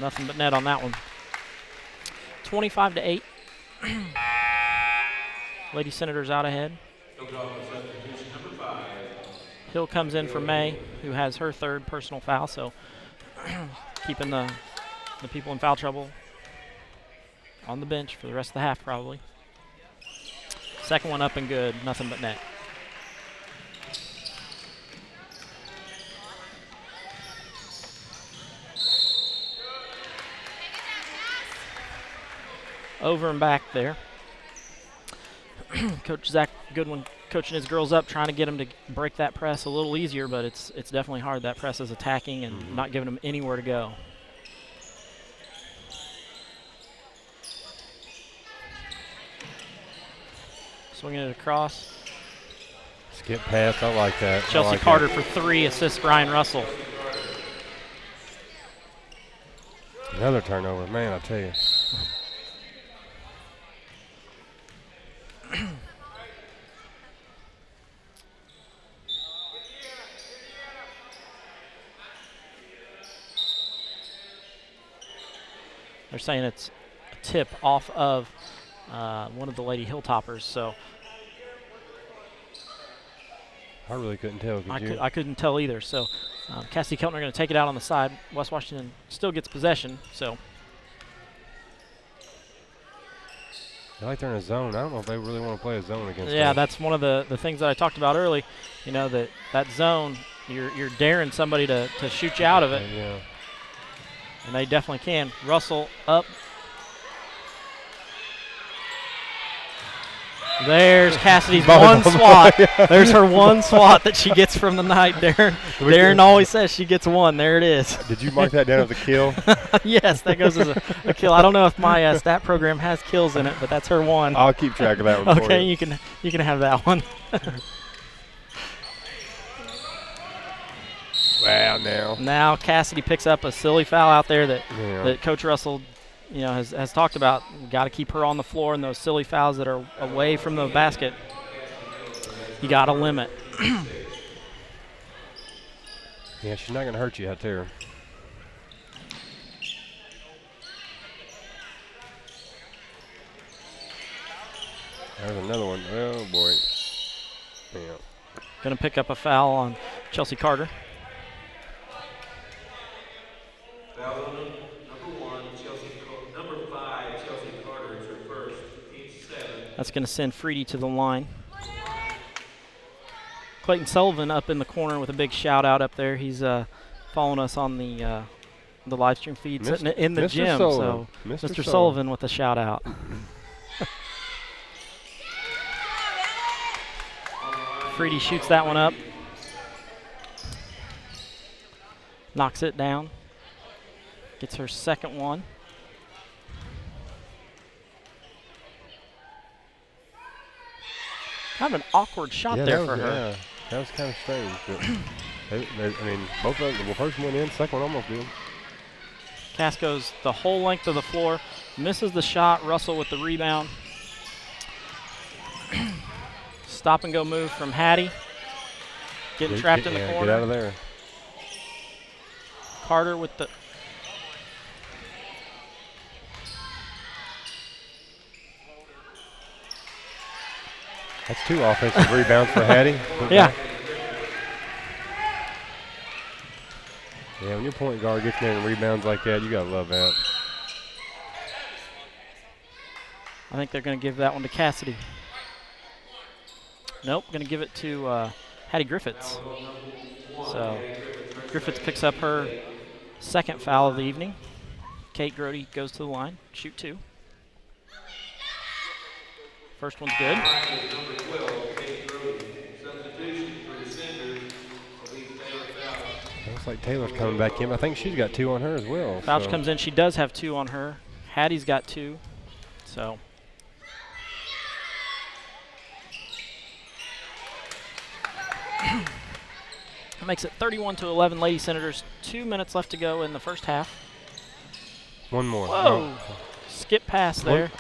Nothing but net on that one. 25-8. Lady Senators out ahead. Hill comes in for May, who has her third personal foul, so keeping the people in foul trouble on the bench for the rest of the half probably. Second one up and good, nothing but net. Over and back there. Coach Zach Goodwin coaching his girls up, trying to get them to break that press a little easier, but it's definitely hard. That press is attacking and not giving them anywhere to go. Swinging it across. Skip pass, I like that. Chelsea like Carter that. for 3, assists Ryan Russell. Another turnover, man, I tell you. They're saying it's a tip off of one of the Lady Hilltoppers, so I really couldn't tell, could you? I couldn't tell either. So Cassidy Keltner going to take it out on the side. West Washington still gets possession, so. I like they're in a zone. I don't know if they really want to play a zone against Yeah, us. that's one of the things that I talked about early. You know, that zone, you're daring somebody to shoot you out of it. Yeah. And they definitely can. Russell up. There's Cassidy's one swat. There's her one swat that she gets from the night, Darren. Darren always says she gets one. There it is. Did you mark that down as a kill? Yes, that goes as a kill. I don't know if my stat program has kills in it, but that's her one. I'll keep track of that one for Okay, you. you can have that one. Wow, now. Now Cassidy picks up a silly foul out there that Coach Russell, you know, has talked about. Got to keep her on the floor, and those silly fouls that are away from the basket, you got to limit. Yeah, she's not going to hurt you out there. There's another one. Oh, boy. Yeah. Going to pick up a foul on Chelsea Carter. Foul on number 1, number 5, Chelsea Carter is her first, team 7. That's going to send Freedy to the line. Clayton Sullivan up in the corner with a big shout out up there. He's following us on the live stream feed, sitting in the Mr. gym. Sullivan. So Mr. Sullivan with a shout out. Freedy shoots that one up. Knocks it down. Gets her second one. Kind of an awkward shot there for her. Yeah, that was kind of strange. But I mean, both of them, the first one in, second one almost did. Cass goes the whole length of the floor, misses the shot. Russell with the rebound. Stop and go move from Hattie. Getting trapped in the corner. Get out of there. Carter with the. That's 2 offensive rebounds for Hattie. Yeah. Yeah, when your point guard gets in there and rebounds like that, you got to love that. I think they're going to give that one to Cassidy. Nope, going to give it to Hattie Griffiths. So Griffiths picks up her second foul of the evening. Kate Grody goes to the line, shoot 2. First one's good. Looks like Taylor's coming back in. I think she's got 2 on her as well. Fouch comes in. She does have 2 on her. Hattie's got 2. So that makes it 31-11 Lady Senators. 2 minutes left to go in the first half. One more. Whoa. Oh. Skip pass there.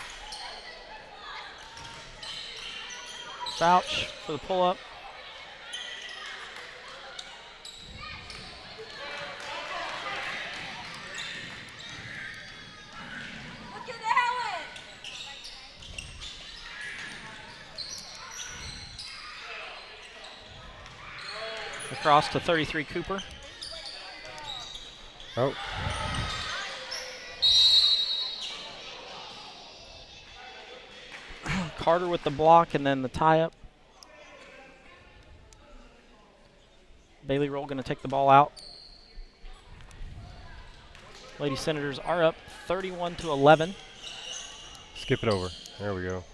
Fouch for the pull-up. Across to 33 Cooper. Oh. Carter with the block and then the tie-up. Bailey Roll going to take the ball out. Lady Senators are up 31-11. Skip it over. There we go.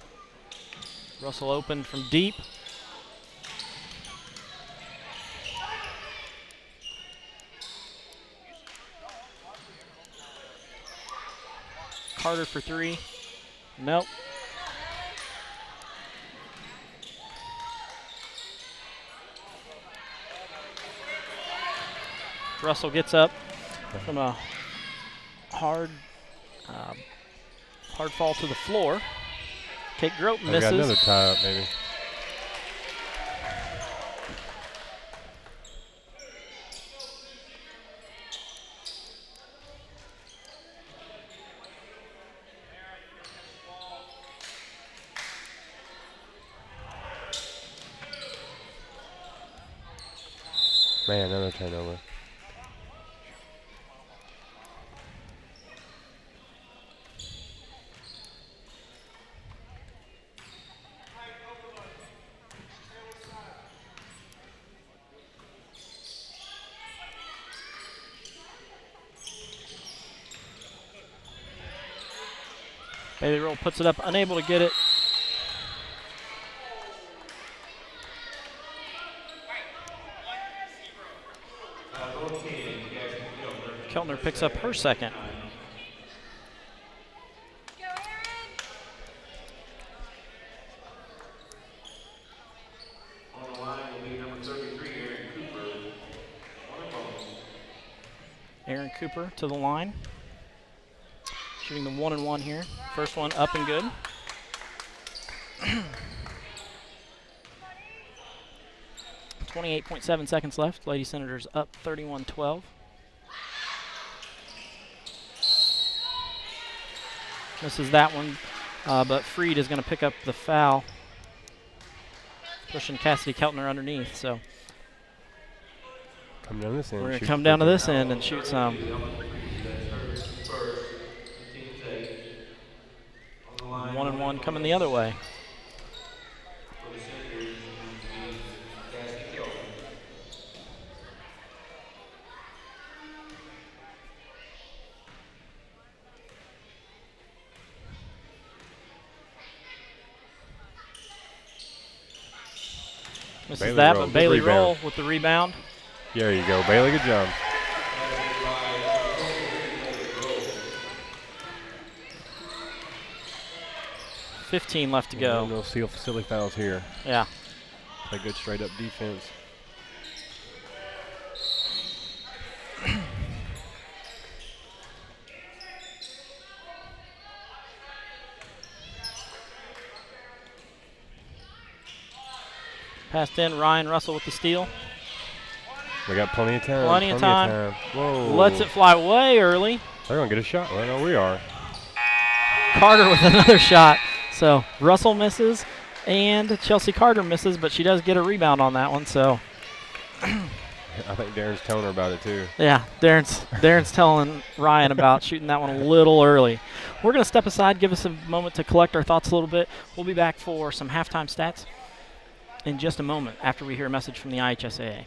Russell open from deep. Carter for 3. Nope. Russell gets up from a hard fall to the floor. Kate Grote misses. Got another tie-up, maybe. Man, another turnover. Bailey Roll puts it up, unable to get it. Keltner picks up her second. On the line will be number 33, Aaron Cooper. Aaron Cooper to the line. Shooting the 1-and-1 here. First one up and good. .7 seconds left. Lady Senators up 31-12. Misses that one, but Freed is going to pick up the foul, pushing Cassidy Keltner underneath. So come down this end. We're going to come down to this end and shoot some. 1-and-1 coming the other way. Misses Bailey that, Roll, but Bailey good rebound. Roll with the rebound. There you go, Bailey. Good job. .15 left to go. No silly fouls here. Yeah. Play good straight up defense. Passed in, Ryan Russell with the steal. We got plenty of time. Plenty of time. Whoa. Lets it fly way early. They're going to get a shot. Well, no, we are. Carter with another shot. So Russell misses, And Chelsea Carter misses, but she does get a rebound on that one. So I think Darren's telling her about it too. yeah, Darren's telling Ryan about shooting that one a little early. We're going to step aside, give us a moment to collect our thoughts a little bit. We'll be back for some halftime stats in just a moment after we hear a message from the IHSAA.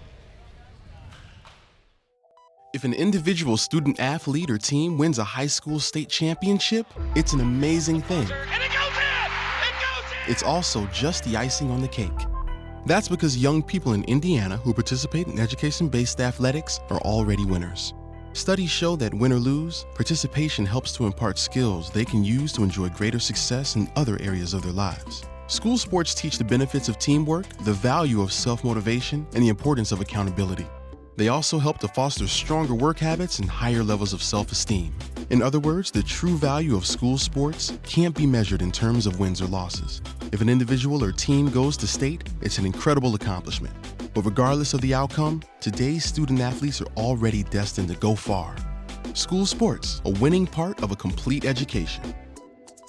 If an individual student athlete or team wins a high school state championship, it's an amazing thing. It's also just the icing on the cake. That's because young people in Indiana who participate in education-based athletics are already winners. Studies show that win or lose, participation helps to impart skills they can use to enjoy greater success in other areas of their lives. School sports teach the benefits of teamwork, the value of self-motivation, and the importance of accountability. They also help to foster stronger work habits and higher levels of self-esteem. In other words, the true value of school sports can't be measured in terms of wins or losses. If an individual or team goes to state, it's an incredible accomplishment. But regardless of the outcome, today's student athletes are already destined to go far. School sports, a winning part of a complete education.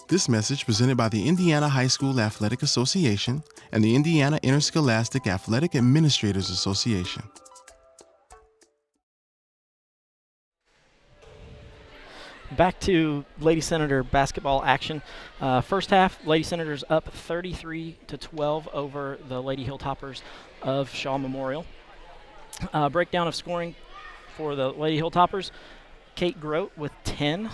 This message presented by the Indiana High School Athletic Association and the Indiana Interscholastic Athletic Administrators Association. Back to Lady Senator basketball action. First half, Lady Senators up 33-12 over the Lady Hilltoppers of Shawe Memorial. Breakdown of scoring for the Lady Hilltoppers. Kate Grote with 10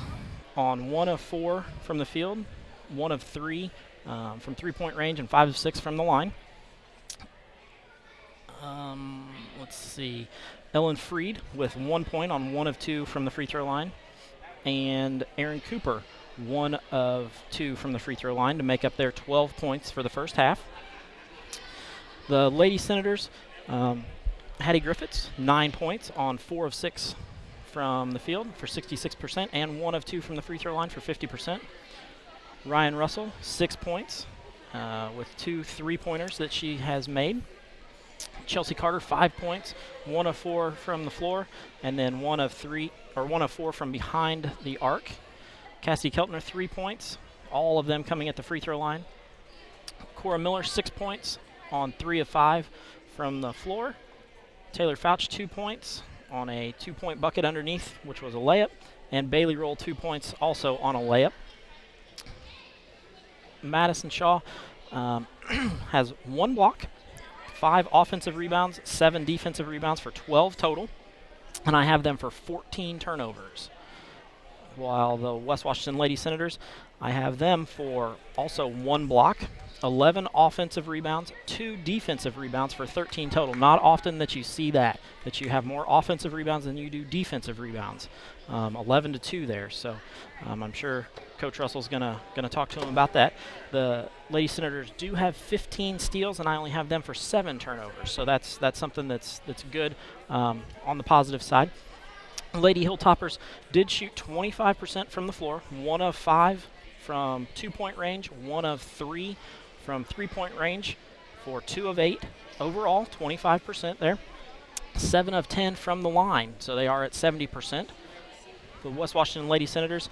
on 1 of 4 from the field, 1 of 3 from three-point range, and 5 of 6 from the line. Let's see. Ellen Freed with 1 point on 1 of 2 from the free throw line. And Erin Cooper, 1 of 2 from the free throw line to make up their 12 points for the first half. The Lady Senators, Hattie Griffiths, 9 points on 4 of 6 from the field for 66%, and 1 of 2 from the free throw line for 50%. Ryan Russell, 6 points with 2 3-pointers that she has made. Chelsea Carter, 5 points, 1 of 4 from the floor, and then 1 of 4 from behind the arc. Cassidy Keltner, 3 points, all of them coming at the free throw line. Cora Miller, 6 points on 3 of 5 from the floor. Taylor Fouch, 2 points on a 2-point bucket underneath, which was a layup. And Bailey Roll, 2 points also on a layup. Madison Shaw has 1 block, 5 offensive rebounds, 7 defensive rebounds for 12 total, and I have them for 14 turnovers. While the West Washington Lady Senators, I have them for also 1 block, 11 offensive rebounds, 2 defensive rebounds for 13 total. Not often that you see that you have more offensive rebounds than you do defensive rebounds. 11-2 there, so I'm sure Coach Russell's gonna talk to him about that. The Lady Senators do have 15 steals, and I only have them for 7 turnovers, so that's something that's good on the positive side. Lady Hilltoppers did shoot 25% from the floor, 1 of 5 from 2-point range, 1 of 3 from 3-point range for 2 of 8 overall, 25% there. 7 of 10 from the line, so they are at 70%. The West Washington Lady Senators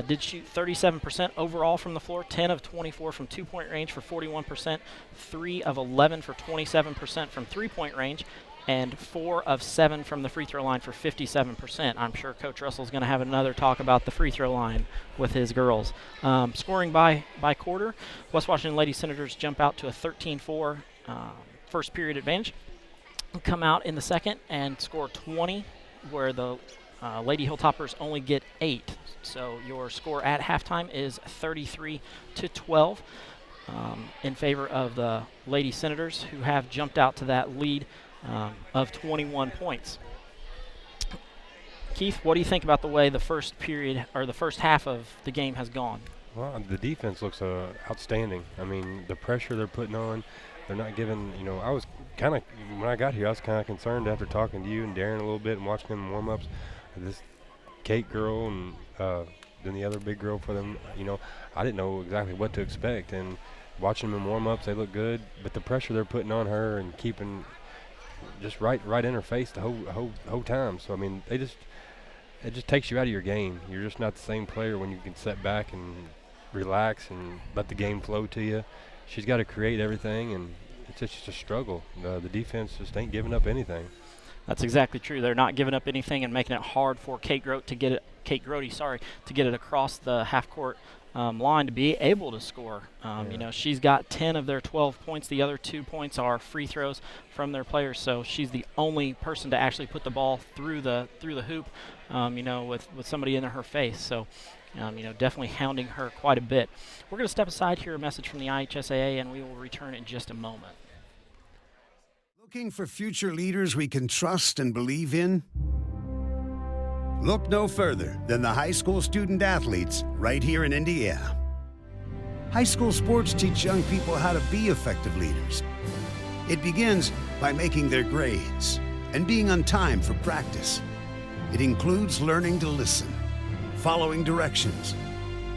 did shoot 37% overall from the floor, 10 of 24 from 2-point range for 41%, 3 of 11 for 27% from 3-point range, and 4 of 7 from the free throw line for 57%. I'm sure Coach Russell's going to have another talk about the free throw line with his girls. Scoring by quarter, West Washington Lady Senators jump out to a 13-4 first period advantage. Come out in the second and score 20, where the Lady Hilltoppers only get 8. So your score at halftime is 33-12 in favor of the Lady Senators, who have jumped out to that lead of 21 points. Keith, what do you think about the way the first period or the first half of the game has gone? Well, the defense looks outstanding. I mean, the pressure they're putting on, they're not giving, I was kind of, when I got here, I was kind of concerned after talking to you and Darren a little bit and watching them in warm-ups. This Kate girl and then the other big girl for them, I didn't know exactly what to expect. And watching them in warm-ups, they look good. But the pressure they're putting on her and keeping just right in her face the whole time. So, I mean, it just takes you out of your game. You're just not the same player when you can sit back and relax and let the game flow to you. she's got to create everything, and it's just a struggle. The defense just ain't giving up anything. That's exactly true. They're not giving up anything and making it hard for Kate Grote to get it across the half-court line to be able to score. You know, she's got 10 of their 12 points. The other 2 points are free throws from their players. So she's the only person to actually put the ball through the hoop. You know, with somebody in her face. So. You know, definitely hounding her quite a bit. We're going to step aside, hear a message from the IHSAA, and we will return in just a moment. Looking for future leaders we can trust and believe in? Look no further than the high school student athletes right here in Indiana. High school sports teach young people how to be effective leaders. It begins by making their grades and being on time for practice. It includes learning to listen, following directions,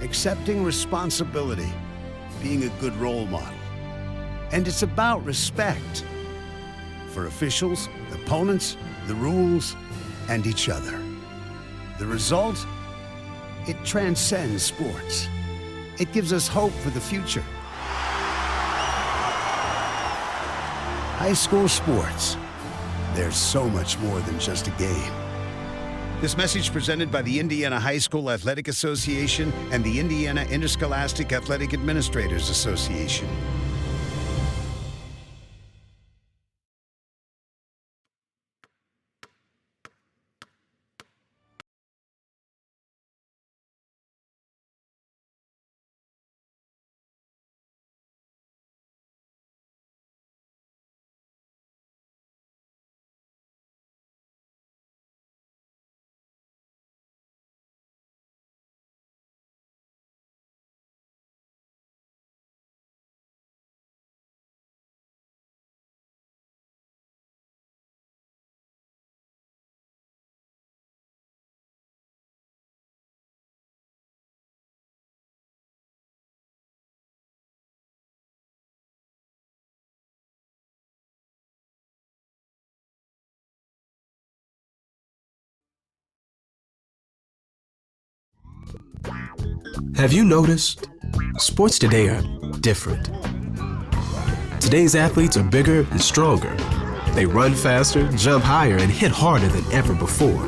accepting responsibility, being a good role model. And it's about respect for officials, opponents, the rules, and each other. The result? It transcends sports. It gives us hope for the future. High school sports. There's so much more than just a game. This message presented by the Indiana High School Athletic Association and the Indiana Interscholastic Athletic Administrators Association. Have you noticed? Sports today are different. Today's athletes are bigger and stronger. They run faster, jump higher, and hit harder than ever before.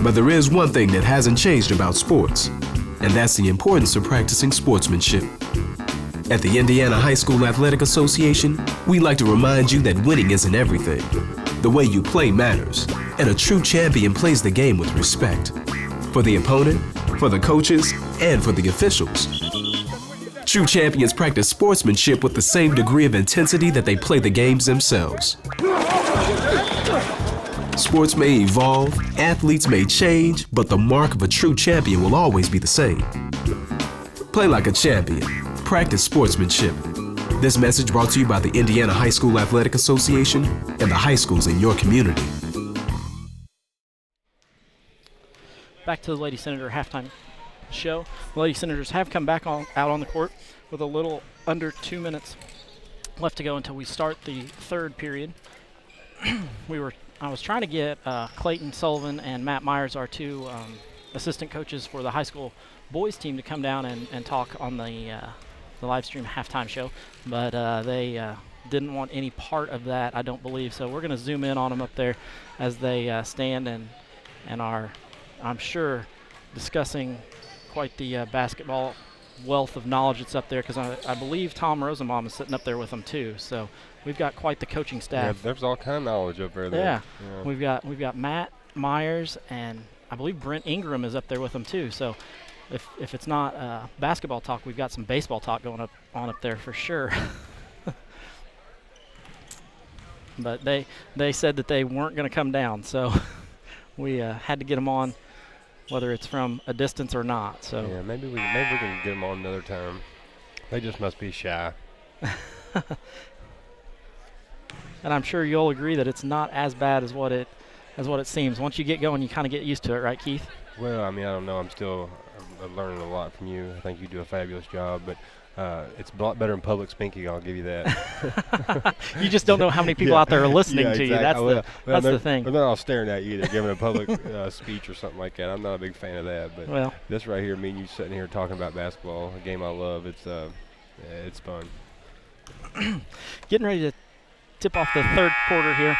But there is one thing that hasn't changed about sports, and that's the importance of practicing sportsmanship. At the Indiana High School Athletic Association, we like to remind you that winning isn't everything. The way you play matters, and a true champion plays the game with respect. For the opponent, for the coaches, and for the officials. True champions practice sportsmanship with the same degree of intensity that they play the games themselves. Sports may evolve, athletes may change, but the mark of a true champion will always be the same. Play like a champion. Practice sportsmanship. This message brought to you by the Indiana High School Athletic Association and the high schools in your community. Back to the Lady Senator halftime show. The Lady Senators have come back out on the court with a little under 2 minutes left to go until we start the third period. I was trying to get Clayton Sullivan and Matt Myers, our two assistant coaches for the high school boys team, to come down and talk on the live stream halftime show, but they didn't want any part of that, I don't believe. So we're going to zoom in on them up there as they stand and are, I'm sure, discussing quite the basketball wealth of knowledge that's up there, because I believe Tom Rosenbaum is sitting up there with them too. So we've got quite the coaching staff. Yeah, there's all kind of knowledge up there. Yeah. We've got Matt Myers, and I believe Brent Ingram is up there with them too. So if it's not basketball talk, we've got some baseball talk going on up there for sure. But they said that they weren't going to come down, so we had to get them on, whether it's from a distance or not. So yeah, maybe we can get them on another time. They just must be shy. And I'm sure you'll agree that it's not as bad as what it seems. Once you get going, you kind of get used to it, right, Keith? Well, I mean, I don't know. I'm learning a lot from you. I think you do a fabulous job, but It's a lot better in public speaking, I'll give you that. You just don't know how many people out there are listening to you. That's Well, the thing. They're not all staring at you either, giving a public speech or something like that. I'm not a big fan of that. But this right here, me and you sitting here talking about basketball, a game I love, it's fun. Getting ready to tip off the third quarter here.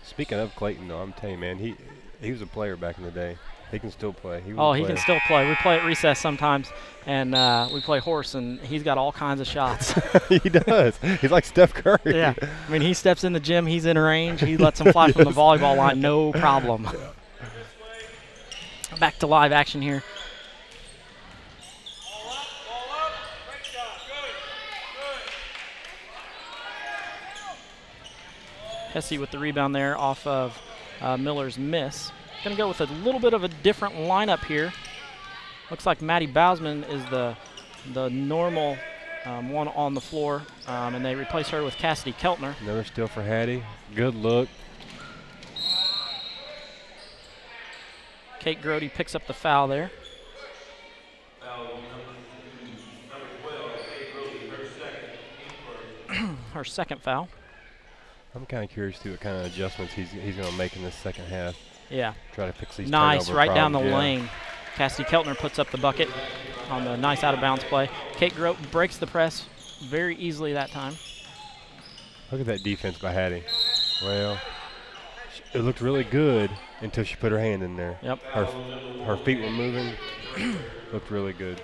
Speaking of Clayton, though, I'm telling you, man, he was a player back in the day. He can still play. He can still play. We play at recess sometimes, and we play horse, and he's got all kinds of shots. He does. He's like Steph Curry. Yeah. I mean, he steps in the gym. He's in range. He lets them fly from the volleyball line. No problem. Back to live action here. Hesse with the rebound there off of Miller's miss. Going to go with a little bit of a different lineup here. Looks like Maddie Bausman is the normal one on the floor, and they replace her with Cassidy Keltner. Another steal for Hattie. Good look. Kate Grody picks up the foul there. Her second foul. I'm kind of curious to see what kind of adjustments he's going to make in this second half. Yeah. Try to fix these nice, turnover right problems. down the lane. Cassidy Keltner puts up the bucket on the nice out-of-bounds play. Kate Grote breaks the press very easily that time. Look at that defense by Hattie. Well, it looked really good until she put her hand in there. Yep. Her feet were moving. Looked really good.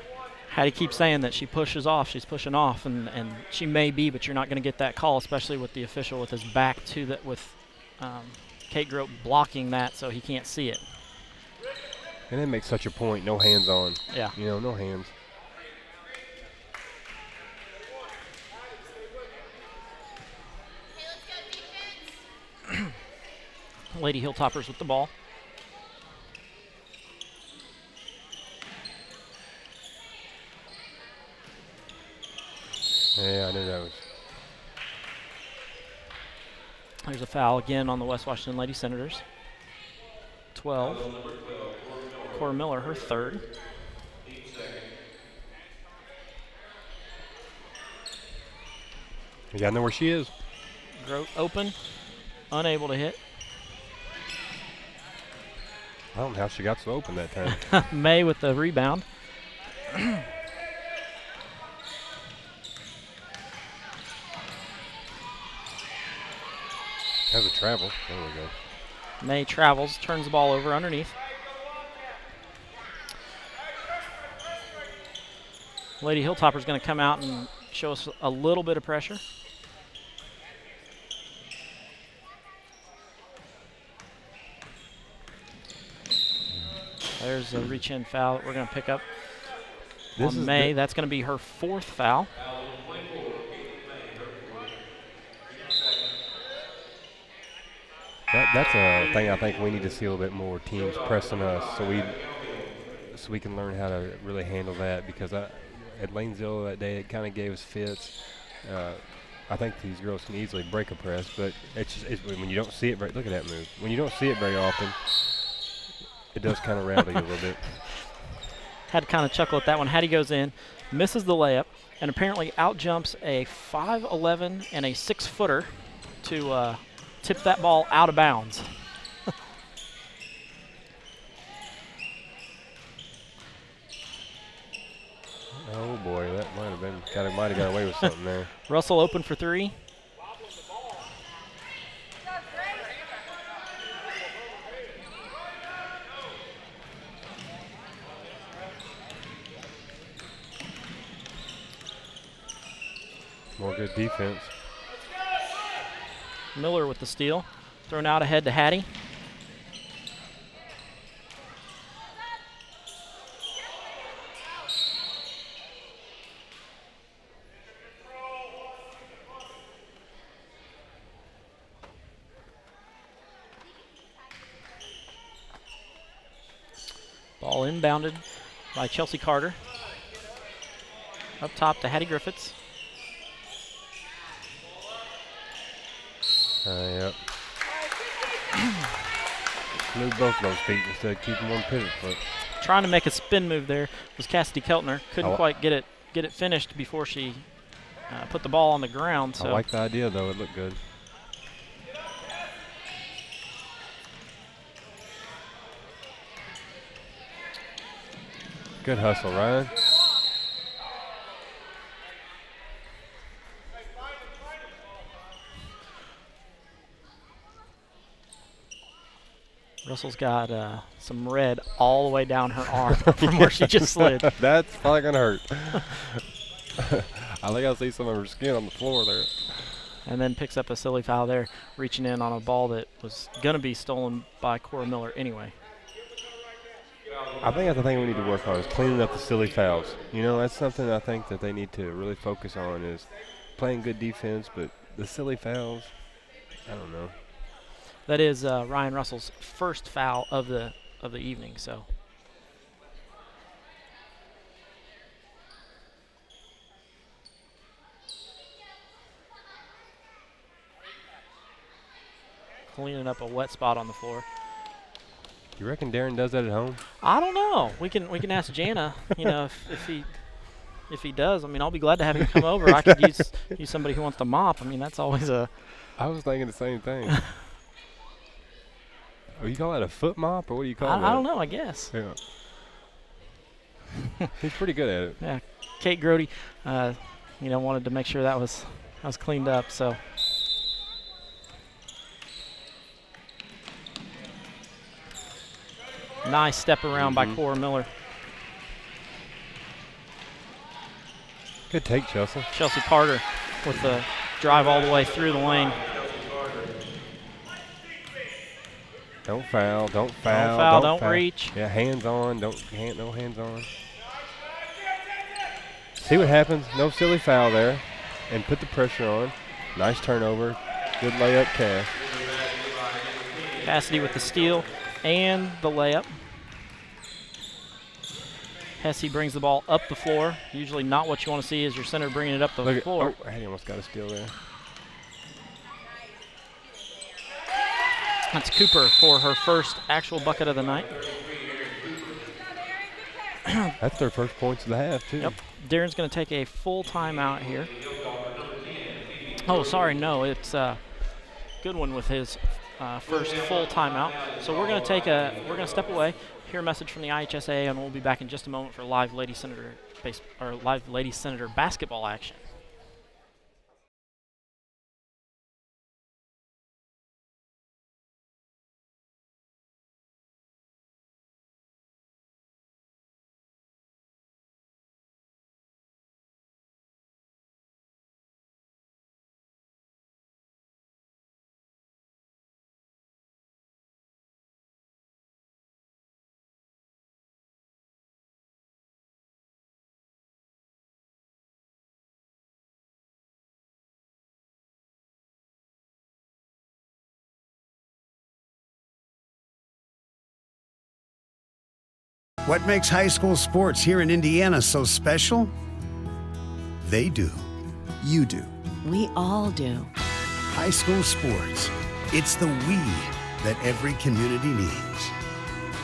Hattie keeps saying that she pushes off, she's pushing off, and she may be, but you're not going to get that call, especially with the official with his back to that, with Kate Grote blocking that so he can't see it. And they make such a point, no hands on. Yeah. You know, no hands. Lady Hilltoppers with the ball. Yeah, I knew that was. There's a foul again on the West Washington Lady Senators. 12. Cora Miller, her third. You gotta know where she is. Grote open, unable to hit. I don't know how she got so open that time. May with the rebound. Has a travel. There we go. May travels, turns the ball over underneath. Lady Hilltopper's going to come out and show us a little bit of pressure. There's a reach-in foul that we're going to pick up on May. That's going to be her fourth foul. That's a thing I think we need to see a little bit more, teams pressing us, so we can learn how to really handle that, because at Lanesville that day it kind of gave us fits. I think these girls can easily break a press, but it's when you don't see it, look at that move. When you don't see it very often, it does kind of rattle you a little bit. Had to kind of chuckle at that one. Hattie goes in, misses the layup, and apparently out-jumps a 5'11" and a 6-footer to tip that ball out of bounds. Oh boy, that might have got away with something there. Russell open for three. More good defense. Miller with the steal. Thrown out ahead to Hattie. Ball inbounded by Chelsea Carter. Up top to Hattie Griffiths. Yep. Move both of those feet instead of keeping one pivot foot. trying to make a spin move there was Cassidy Keltner. Couldn't quite get it finished before she put the ball on the ground. So I like the idea, though. It looked good. Good hustle, Ryan. Russell's got some red all the way down her arm from where she just slid. That's probably going to hurt. I think I see some of her skin on the floor there. And then picks up a silly foul there, reaching in on a ball that was going to be stolen by Cora Miller anyway. I think that's the thing we need to work on is cleaning up the silly fouls. You know, that's something I think that they need to really focus on is playing good defense, but the silly fouls, I don't know. That is Ryan Russell's first foul of the evening. So cleaning up a wet spot on the floor. You reckon Darren does that at home? I don't know. We can ask Jana. You know, if he does. I mean, I'll be glad to have him come over. I could use somebody who wants to mop. I mean, that's always a. I was thinking the same thing. Oh, you call that a foot mop, or what do you call that? I don't know, I guess. Yeah. He's pretty good at it. Yeah. Kate Grody, wanted to make sure that was cleaned up. So. Nice step around by Cora Miller. Good take, Chelsea. Chelsea Carter with the drive all the way through the lane. Don't foul, don't foul. Don't foul, don't reach. Yeah, hands on, no hands on. See what happens, no silly foul there. And put the pressure on. Nice turnover, good layup, Cass. Cassidy with the steal and the layup. Hesse brings the ball up the floor. Usually not what you want to see is your center bringing it up the floor. Oh, he almost got a steal there. That's Cooper for her first actual bucket of the night. That's their first points of the half, too. Yep. Darren's going to take a full timeout here. Oh, sorry, no. It's Goodwin with his first full timeout. So we're going to step away, hear a message from the IHSA, and we'll be back in just a moment for live Lady Senator basketball action. What makes high school sports here in Indiana so special? They do. You do. We all do. High school sports. It's the we that every community needs.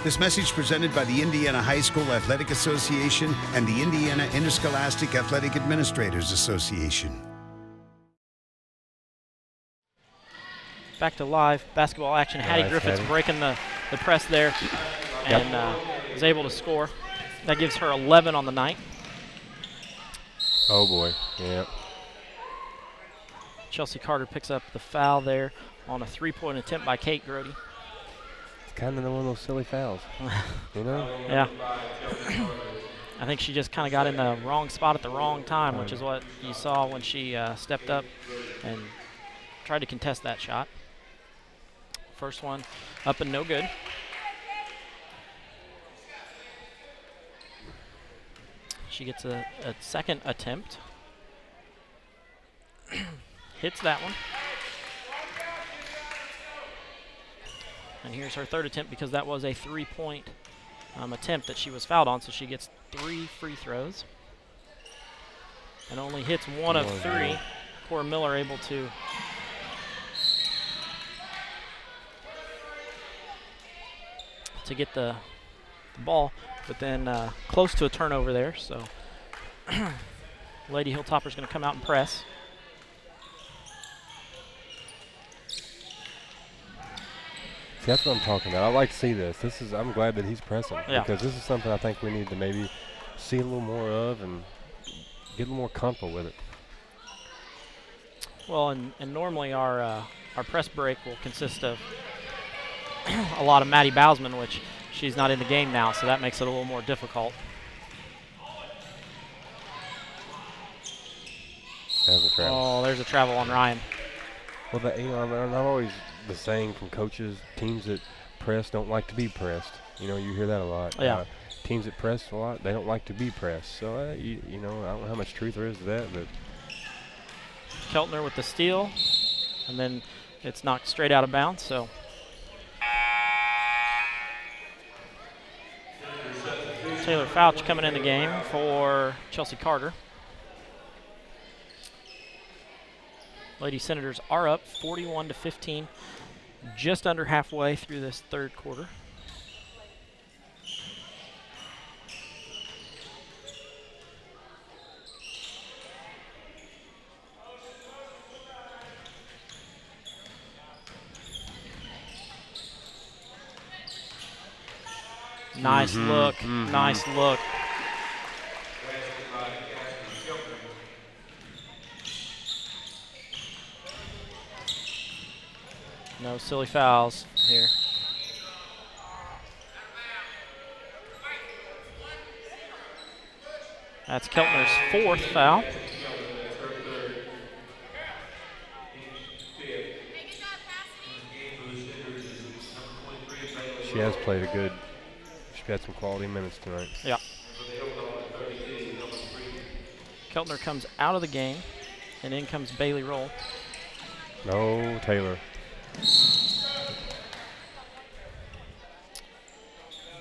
This message presented by the Indiana High School Athletic Association and the Indiana Interscholastic Athletic Administrators Association. Back to live basketball action. Hattie Nice, Griffiths Hattie. breaking the press there and is able to score. That gives her 11 on the night. Oh, boy. Yeah. Chelsea Carter picks up the foul there on a three-point attempt by Kate Grody. It's kind of one of those silly fouls, you know? Yeah. I think she just kind of got in the wrong spot at the wrong time, which is what you saw when she stepped up and tried to contest that shot. First one up and no good. She gets a second attempt. Hits that one. And here's her third attempt because that was a three-point attempt that she was fouled on, so she gets 3 free throws. And only hits one of 3. Cora Miller able to get the ball. but then close to a turnover there. So Lady Hilltopper's going to come out and press. See, that's what I'm talking about. I like to see this. I'm glad that he's pressing because this is something I think we need to maybe see a little more of and get a little more comfortable with it. Well, and normally our press break will consist of a lot of Maddie Bausman, which she's not in the game now, so that makes it a little more difficult. There's a travel. Oh, there's a travel on Ryan. Well, not always the saying from coaches, teams that press don't like to be pressed. You know, you hear that a lot. Yeah. Teams that press a lot, they don't like to be pressed. So, you know, I don't know how much truth there is to that, but. Keltner with the steal, and then it's knocked straight out of bounds, so. Taylor Fouch coming in the game for Chelsea Carter. Lady Senators are up 41-15, just under halfway through this third quarter. Nice look, nice look. No silly fouls here. That's Keltner's fourth foul. She has played a good, she's had some quality minutes tonight. Yeah. Keltner comes out of the game, and in comes Bailey Roll. No, Taylor.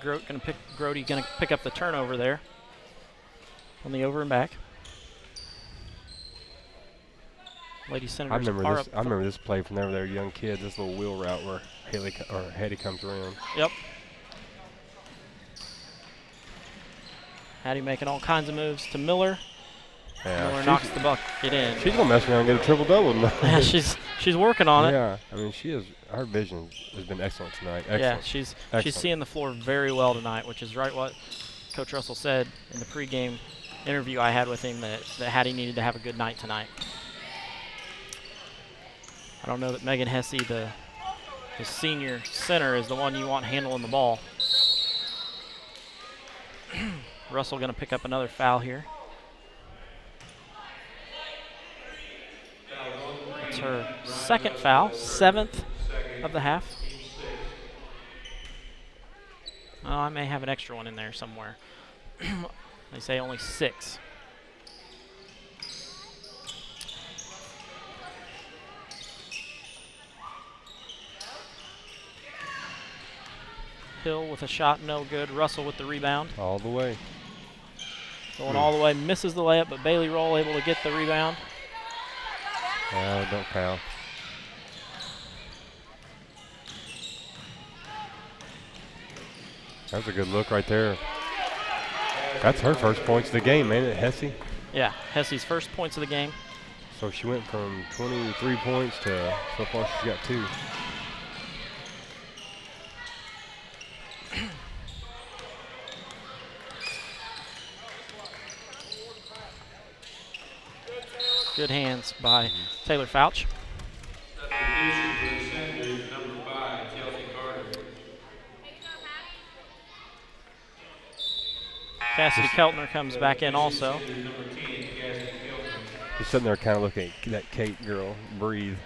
Grody gonna pick up the turnover there on the over and back. Lady Senators are up. I remember this play from they were young kids. This little wheel route where Hattie comes around. Yep. Hattie making all kinds of moves to Miller. Yeah, Miller knocks the bucket in. She's gonna mess around and get a triple-double. Yeah, she's working on it. Yeah, I mean her vision has been excellent tonight. Excellent. Yeah, she's seeing the floor very well tonight, which is right what Coach Russell said in the pregame interview I had with him that Hattie needed to have a good night tonight. I don't know that Megan Hesse, the senior center, is the one you want handling the ball. Russell going to pick up another foul here. It's her second foul, 7th of the half. Oh, I may have an extra one in there somewhere. They say only 6. Hill with a shot, no good. Russell with the rebound. All the way. Going all the way, misses the layup, but Bailey Roll able to get the rebound. Don't foul. That's a good look right there. That's her first points of the game, ain't it, Hesse? Yeah, Hesse's first points of the game. So she went from 23 points to so far she's got 2. Good hands by Taylor Fouch. Cassidy Keltner comes back in also. Just sitting there kind of looking at that Kate girl breathe.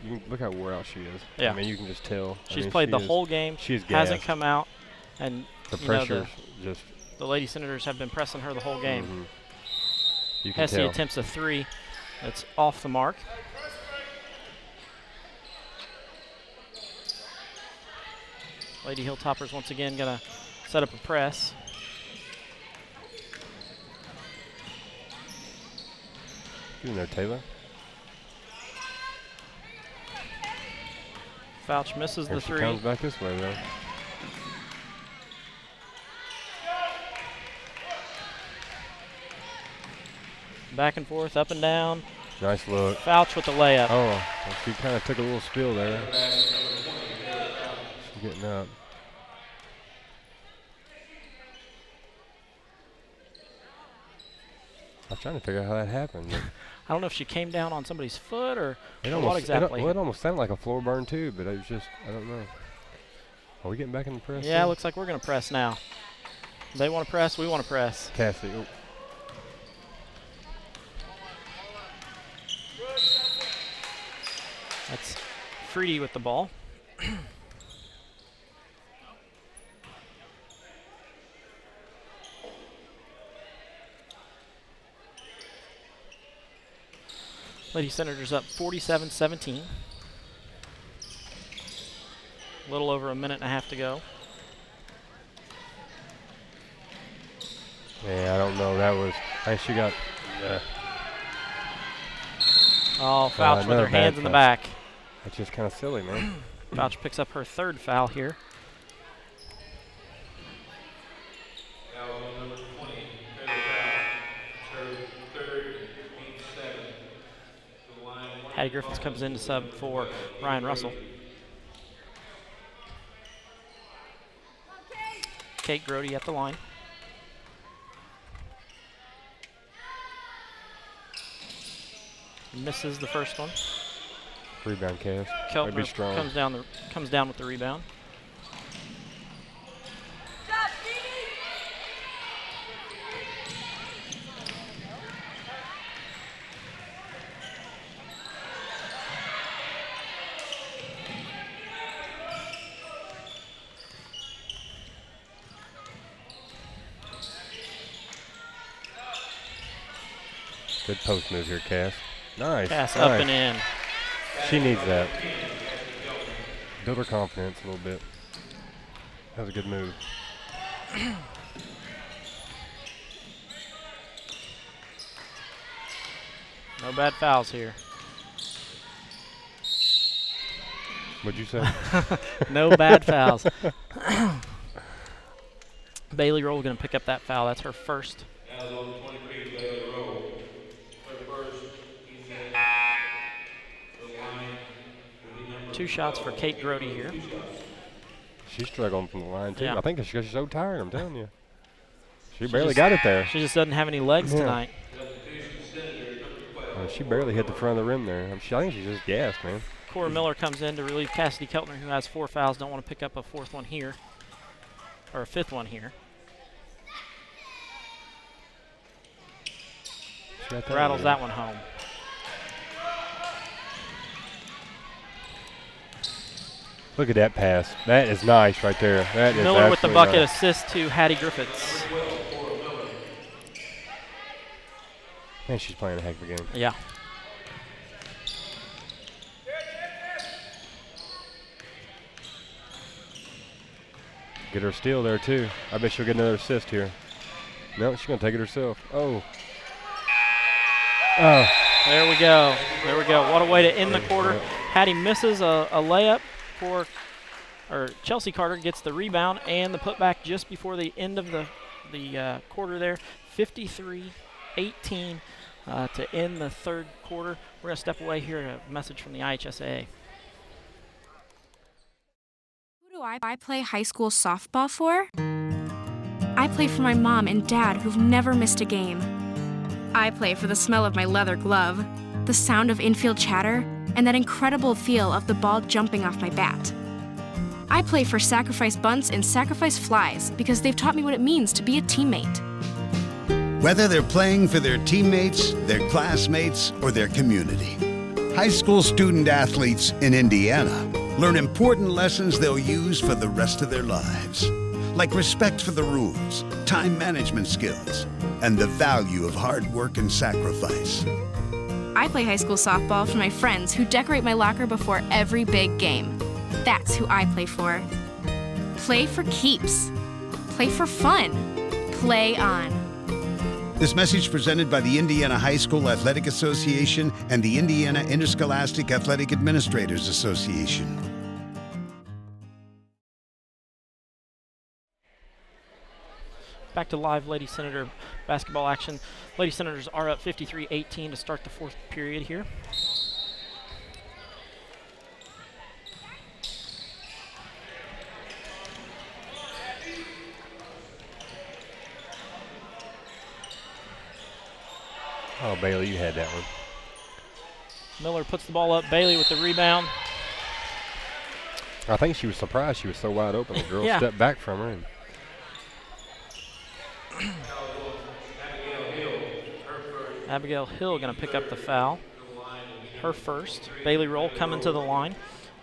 You can look how wore out she is. Yeah. I mean, you can just tell. She's played the whole game. She's hasn't come out. And the pressure just. The Lady Senators have been pressing her the whole game. You can Hesse tell. attempts a 3. That's off the mark. Lady Hilltoppers once again going to set up a press. Get in there, Taylor. Fouch misses the 3. She comes back this way, though. Back and forth, up and down. Nice look. Fouch with the layup. Oh, she kind of took a little spill there. She's getting up. I'm trying to figure out how that happened. I don't know if she came down on somebody's foot or It what almost, exactly. it almost sounded like a floor burn too, but it was just, I don't know. Are we getting back in the press? Yeah, looks like we're going to press now. They want to press, we want to press. Cassie. Oh. That's Freedy with the ball. Lady Senators up 47-17. A little over a minute and a half to go. Yeah, I don't know. That was, I think she got. Oh, Fouch with her hands in the back. That's just kind of silly, man. Fouch picks up her third foul here. Foul on number 20, third foul. Third, team 7. To the line. Hattie Griffiths comes in to sub for Ryan Russell. Kate Grody at the line. Misses the first one. Rebound, Cass. Keltner Be strong. comes down with the rebound. Good post move here, Cass. Nice. Pass nice. up and in. She needs that. Build her confidence a little bit. That was a good move. No bad fouls here. What'd you say? No bad fouls. Bailey Roll going to pick up that foul. That's her first. Foul on 23, Bailey Rowe. Her first, he's at the line. Will be number 2 shots for Kate Grody here. She's struggling from the line, too. Yeah. I think it's because she's so tired, I'm telling you. She She barely just- got it there. She just doesn't have any legs Yeah. tonight. She barely hit the front of the rim there. I think she's just gassed, man. Cora Miller comes in to relieve Cassidy Keltner, who has 4 fouls. Don't want to pick up a 4th one here, or a 5th one here. She got that Rattles one. that one home. Look at that pass. That is nice right there. That is Miller with the absolutely bucket, nice. assist to Hattie Griffiths. Man, she's playing a heck of a game. Yeah. Get her a steal there, too. I bet she'll get another assist here. No, she's going to take it herself. Oh. Oh. There we go. There we go. What a way to end the quarter. Hattie misses a layup or Chelsea Carter gets the rebound and the putback just before the end of the quarter there. 53-18 to end the third quarter. We're going to step away here. A message from the IHSAA. Who do I play high school softball for? I play for my mom and dad who've never missed a game. I play for the smell of my leather glove, the sound of infield chatter, and that incredible feel of the ball jumping off my bat. I play for Sacrifice Bunts and Sacrifice Flies because they've taught me what it means to be a teammate. Whether they're playing for their teammates, their classmates, or their community, high school student athletes in Indiana learn important lessons they'll use for the rest of their lives, like respect for the rules, time management skills, and the value of hard work and sacrifice. I play high school softball for my friends who decorate my locker before every big game. That's who I play for. Play for keeps. Play for fun. Play on. This message presented by the Indiana High School Athletic Association and the Indiana Interscholastic Athletic Administrators Association. Back to live Lady Senator basketball action. Lady Senators are up 53-18 to start the fourth period here. Oh, Bailey, you had that one. Miller puts the ball up. Bailey with the rebound. I think she was surprised she was so wide open. The girl Yeah. stepped back from her. And Abigail Hill going to pick up the foul. Her first. Bailey Roll coming to the line.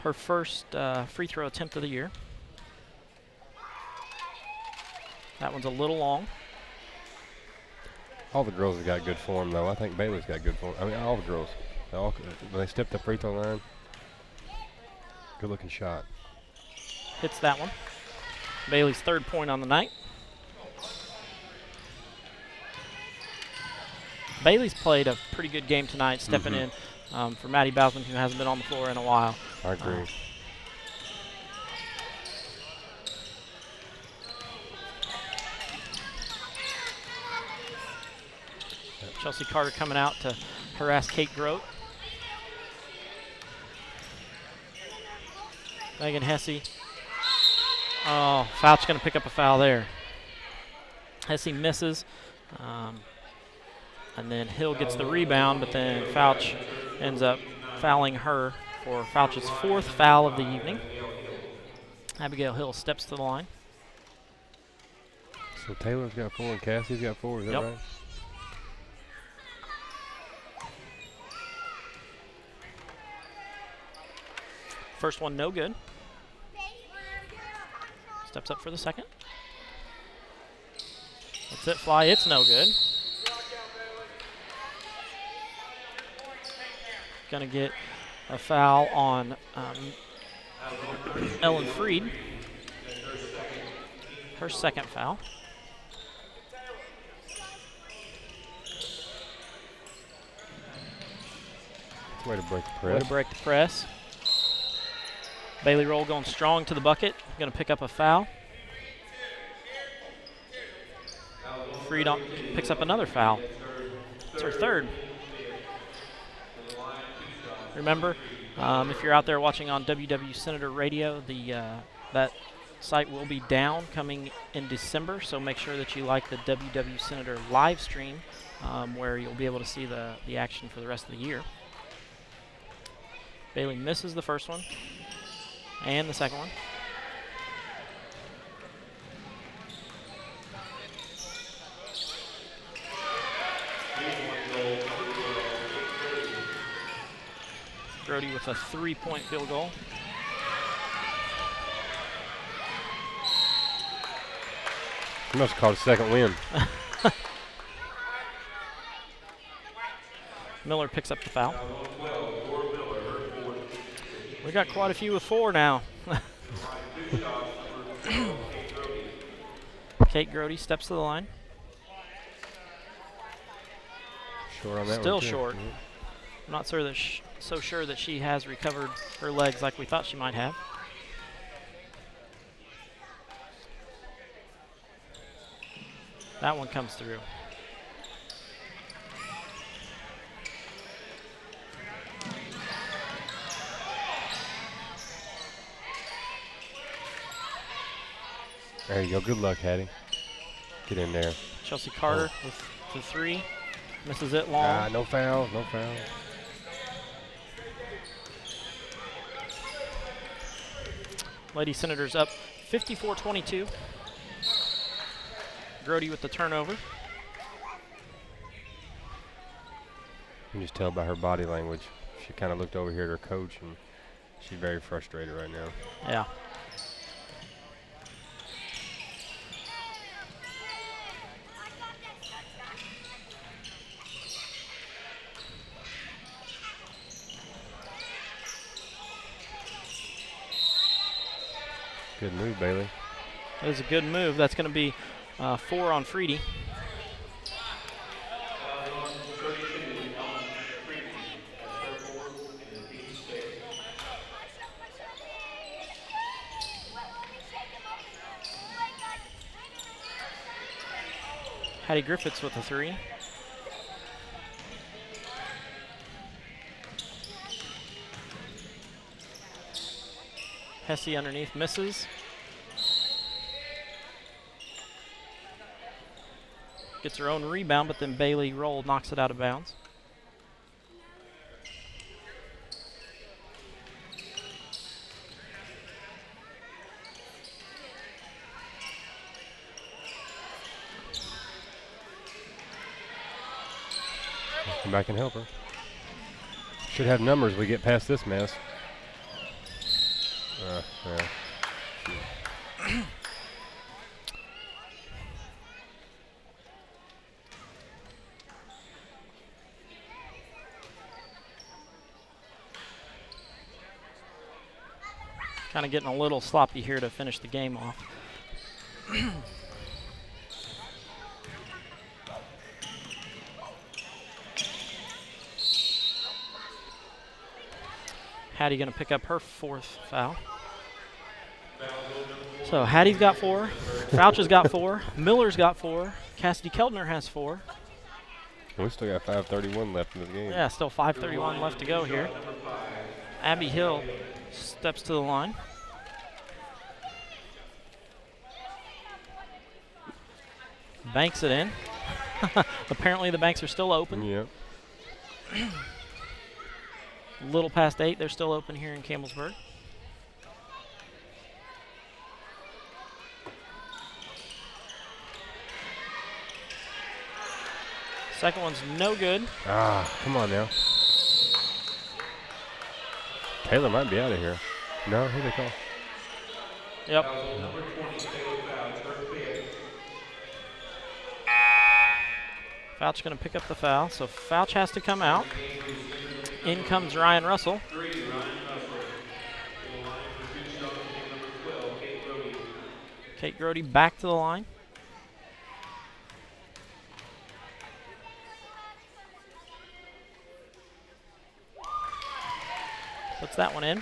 Her first free throw attempt of the year. That one's a little long. all the girls have got good form, though. I think Bailey's got good form. I mean, all the girls. When they step the free throw line, good-looking shot. Hits that one. Bailey's third point on the night. Bailey's played a pretty good game tonight, stepping in for Maddie Bousman, who hasn't been on the floor in a while. I agree. Chelsea Carter coming out to harass Kate Grote. Megan Hesse. Oh, Fouch going to pick up a foul there. Hesse misses. And then Hill gets the rebound, but then Fouch ends up fouling her for Fouch's fourth foul of the evening. Abigail Hill steps to the line. So Taylor's got 4 and Cassie's got 4, is that right? First one no good. Steps up for the second. That's it, Fly. It's no good. Gonna get a foul on Ellen Freed. Her second foul. Way to break the press. Way to break the press. Bailey Roll going strong to the bucket. Going to pick up a foul. Freed picks up another foul. It's her third. Remember, if you're out there watching on WW Senator Radio, that site will be down coming in December, so make sure that you like the WW Senator live stream, where you'll be able to see the action for the rest of the year. Bailey misses the first one and the second one. Brody with a 3-point field goal. He must have caught a second win. Miller picks up the foul. We got quite a few with 4 now. Kate Grody steps to the line. Short on that Still one too. short. I'm not so sure that she has recovered her legs like we thought she might have. That one comes through. There you go. Good luck, Hattie. Get in there. Chelsea Carter with the 3. Misses it long. No foul. No foul. Lady Senators up 54-22. Grody with the turnover. You can just tell by her body language. She kind of looked over here at her coach, and she's very frustrated right now. Yeah. Good move, Bailey. That is a good move. That's going to be 4 on Freedy. Hattie Griffiths with a 3. Hesse underneath misses. Gets her own rebound, but then Bailey Roll knocks it out of bounds. Come back and help her. Should have numbers we get past this mess. Yeah. Kind of getting a little sloppy here to finish the game off. Hattie going to pick up her 4th foul. So Hattie's got 4, Fouch has got 4, Miller's got 4, Cassidy Keltner has 4. We still got 5:31 left in the game. Yeah, still 5:31 left to go here. Abby Hill steps to the line. Banks it in. Apparently the banks are still open. Yep. Little past 8, they're still open here in Campbellsburg. Second one's no good. Come on now. Taylor might be out of here. No, who they call? Yep. Fouch going to pick up the foul, so Fouch has to come out. In comes Ryan Russell. Kate Grody back to the line. Puts that one in.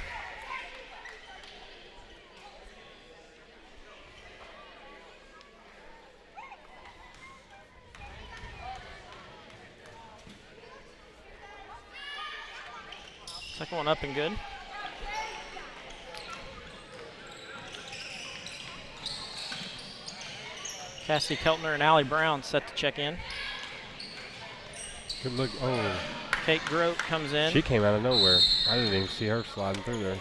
Second one up and good. Cassie Keltner and Allie Brown set to check in. Good look. Oh. Kate Grote comes in. She came out of nowhere. I didn't even see her sliding through there.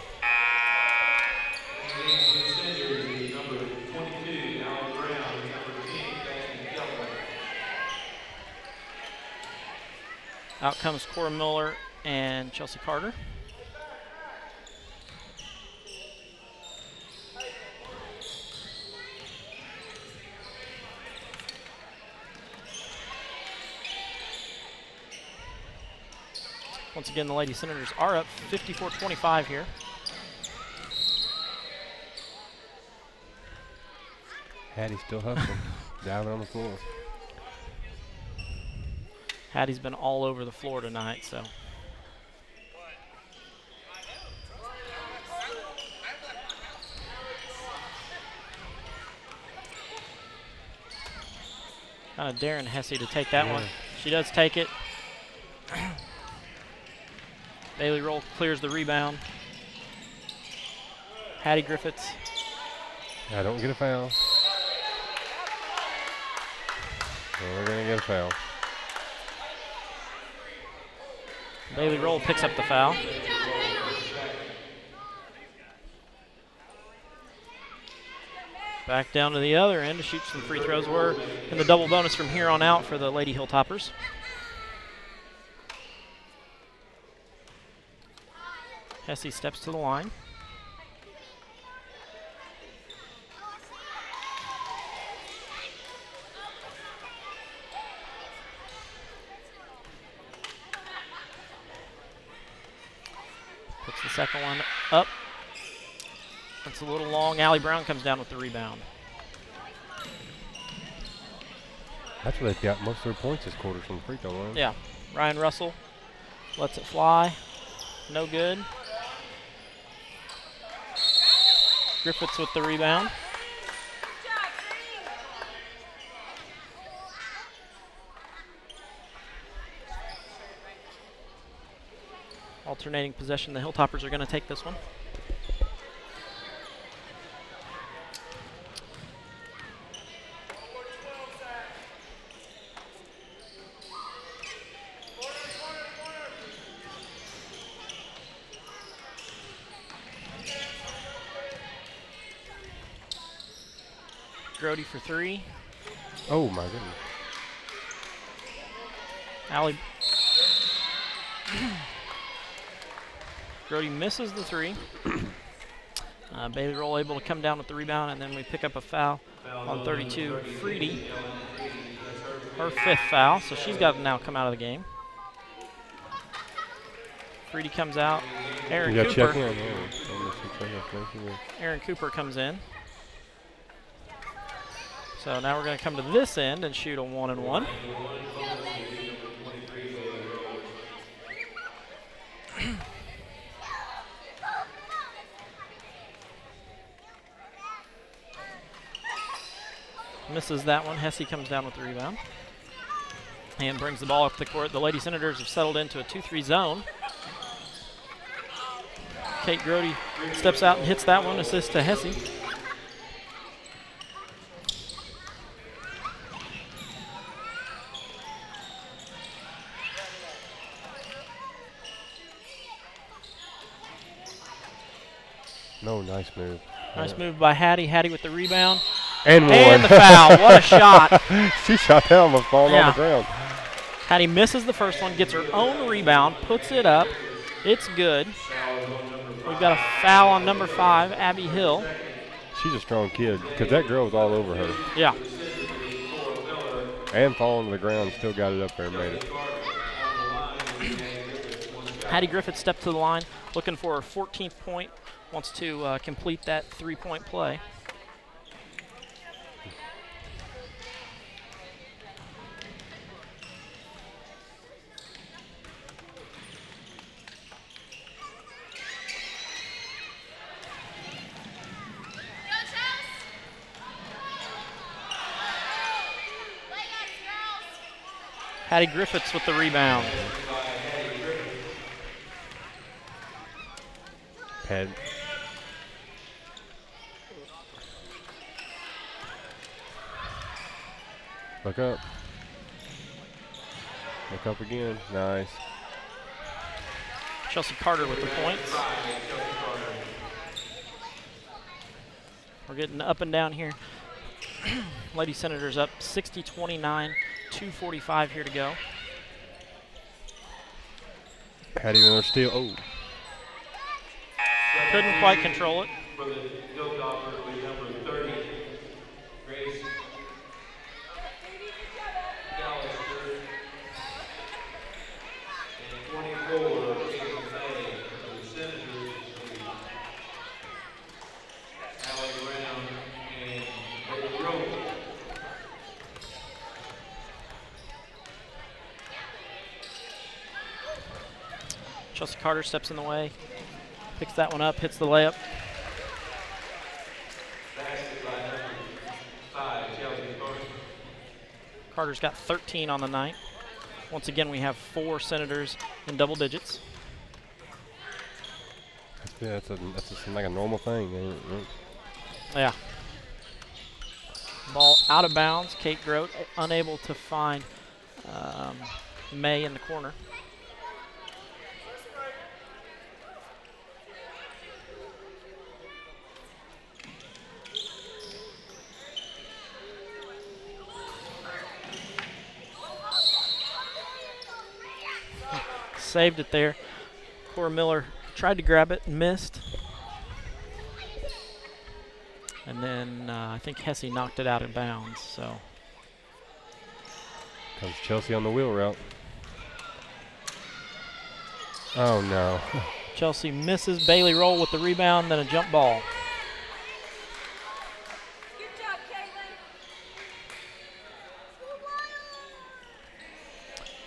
Out comes Cora Miller and Chelsea Carter. Once again, the Lady Senators are up 54-25 here. Hattie's still hustling. Down on the floor. Hattie's been all over the floor tonight, so. Kind of daring Hesse to take that one. She does take it. Bailey Roll clears the rebound. Hattie Griffiths. I don't get a foul. We're going to get a foul. Bailey Roll picks up the foul. Back down to the other end to shoot some free throws. We're in the double bonus from here on out for the Lady Hilltoppers. Hesse steps to the line. Puts the second one up. It's a little long. Allie Brown comes down with the rebound. That's where they've got most of their points this quarter from the free throw line. Yeah. Ryan Russell lets it fly. No good. Griffiths with the rebound. Alternating possession. The Hilltoppers are going to take this one. Grody for 3. Oh, my goodness. Allie. Grody misses the 3. Bailey Roll able to come down with the rebound, and then we pick up a foul on 32. Freedy, her 5th foul, so she's got to now come out of the game. Freedy comes out. Aaron Cooper. Aaron Cooper comes in. So now we're going to come to this end and shoot a 1-and-1. Misses that one. Hesse comes down with the rebound and brings the ball up the court. The Lady Senators have settled into a 2-3 zone. Kate Grody steps out and hits that one, assist to Hesse. No, nice move. Nice move by Hattie. Hattie with the rebound. And one. And the foul. What a shot. She shot that almost falling on the ground. Hattie misses the first one, gets her own rebound, puts it up. It's good. We've got a foul on number 5, Abby Hill. She's a strong kid because that girl was all over her. Yeah. And falling to the ground, still got it up there and made it. Hattie Griffith stepped to the line, looking for her 14th point. Wants to complete that 3-point play. Hattie Griffiths with the rebound. Ped. Look up. Look up again. Nice. Chelsea Carter with the points. We're getting up and down here. Lady Senators up 60-29, 2:45 here to go. Hattie with her steal. Oh. Couldn't quite control it. For the Hilltoppers with number 30, Grace Gallister, and 24, Caitlin May. For the Senators, Allie Brown and Bailey Rowe. Chelsea Carter steps in the way. Picks that one up, hits the layup. Carter's got 13 on the night. Once again, we have 4 Senators in double digits. Yeah, that's like a normal thing. Yeah. Ball out of bounds. Kate Grote unable to find May in the corner. Saved it there. Cora Miller tried to grab it and missed. And then I think Hesse knocked it out of bounds. So comes Chelsea on the wheel route. Oh no. Chelsea misses. Bailey Roll with the rebound, then a jump ball.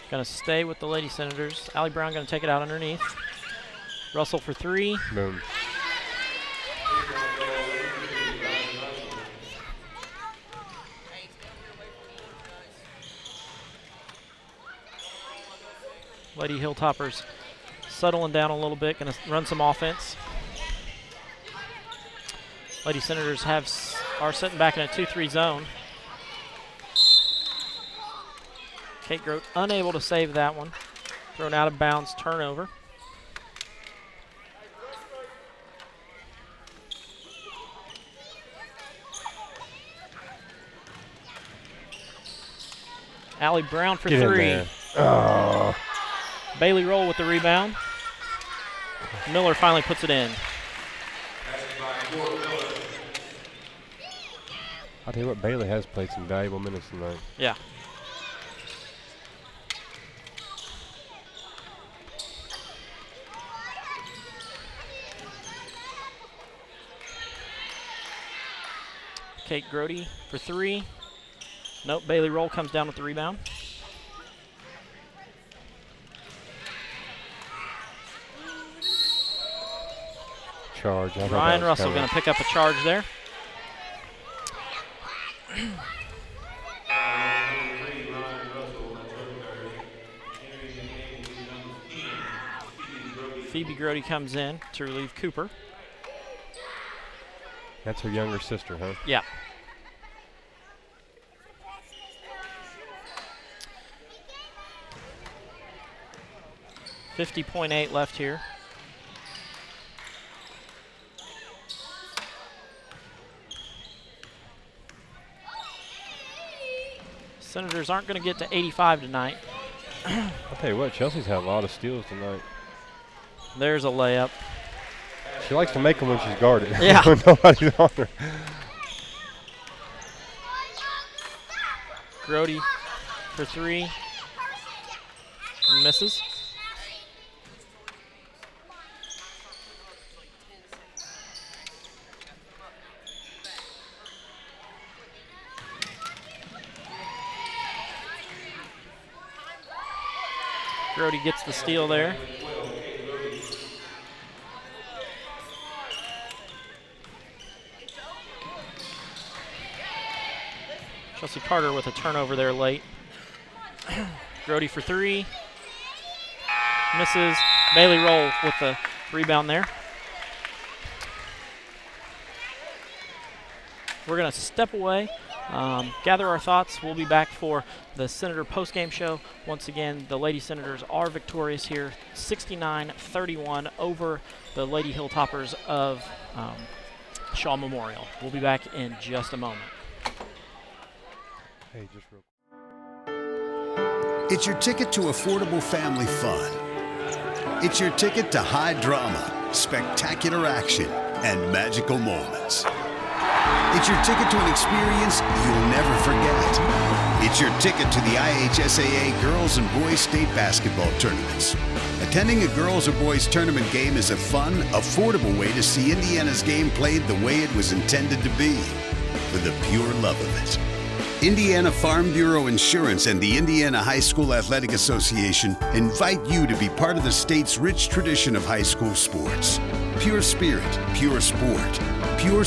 Going to stay with the Lady Senators. Allie Brown going to take it out underneath. Russell for 3. Boom. Lady Hilltoppers settling down a little bit, going to run some offense. Lady Senators are sitting back in a 2-3 zone. Kate Grote unable to save that one. Thrown out of bounds, turnover. Allie Brown for Get in three. there. Oh. Bailey Roll with the rebound. Miller finally puts it in. I'll tell you what, Bailey has played some valuable minutes tonight. Yeah. Kate Grote for three. Nope, Bailey Roll comes down with the rebound. Charge. Ryan Russell going to pick up a charge there. Phoebe Grote comes in to relieve Cooper. That's her younger sister, huh? Yeah. .8 left here. Senators aren't going to get to 85 tonight. I'll tell you what, Chelsea's had a lot of steals tonight. There's a layup. She likes to make them when she's guarded. Yeah. When nobody's on her. Grote for three. Misses. Grote gets the steal there. Chelsea Carter with a turnover there late. Grote for three. Misses. Bailey Roll with the rebound there. We're going to step away, gather our thoughts. We'll be back for the Senator postgame show. Once again, the Lady Senators are victorious here, 69-31 over the Lady Hilltoppers of Shawe Memorial. We'll be back in just a moment. Hey, just real It's your ticket to affordable family fun. It's your ticket to high drama, spectacular action, and magical moments. It's your ticket to an experience you'll never forget. It's your ticket to the IHSAA Girls and Boys State Basketball Tournaments. Attending a girls or boys tournament game is a fun, affordable way to see Indiana's game played the way it was intended to be, for the pure love of it. Indiana Farm Bureau Insurance and the Indiana High School Athletic Association invite you to be part of the state's rich tradition of high school sports. Pure spirit, pure sport, pure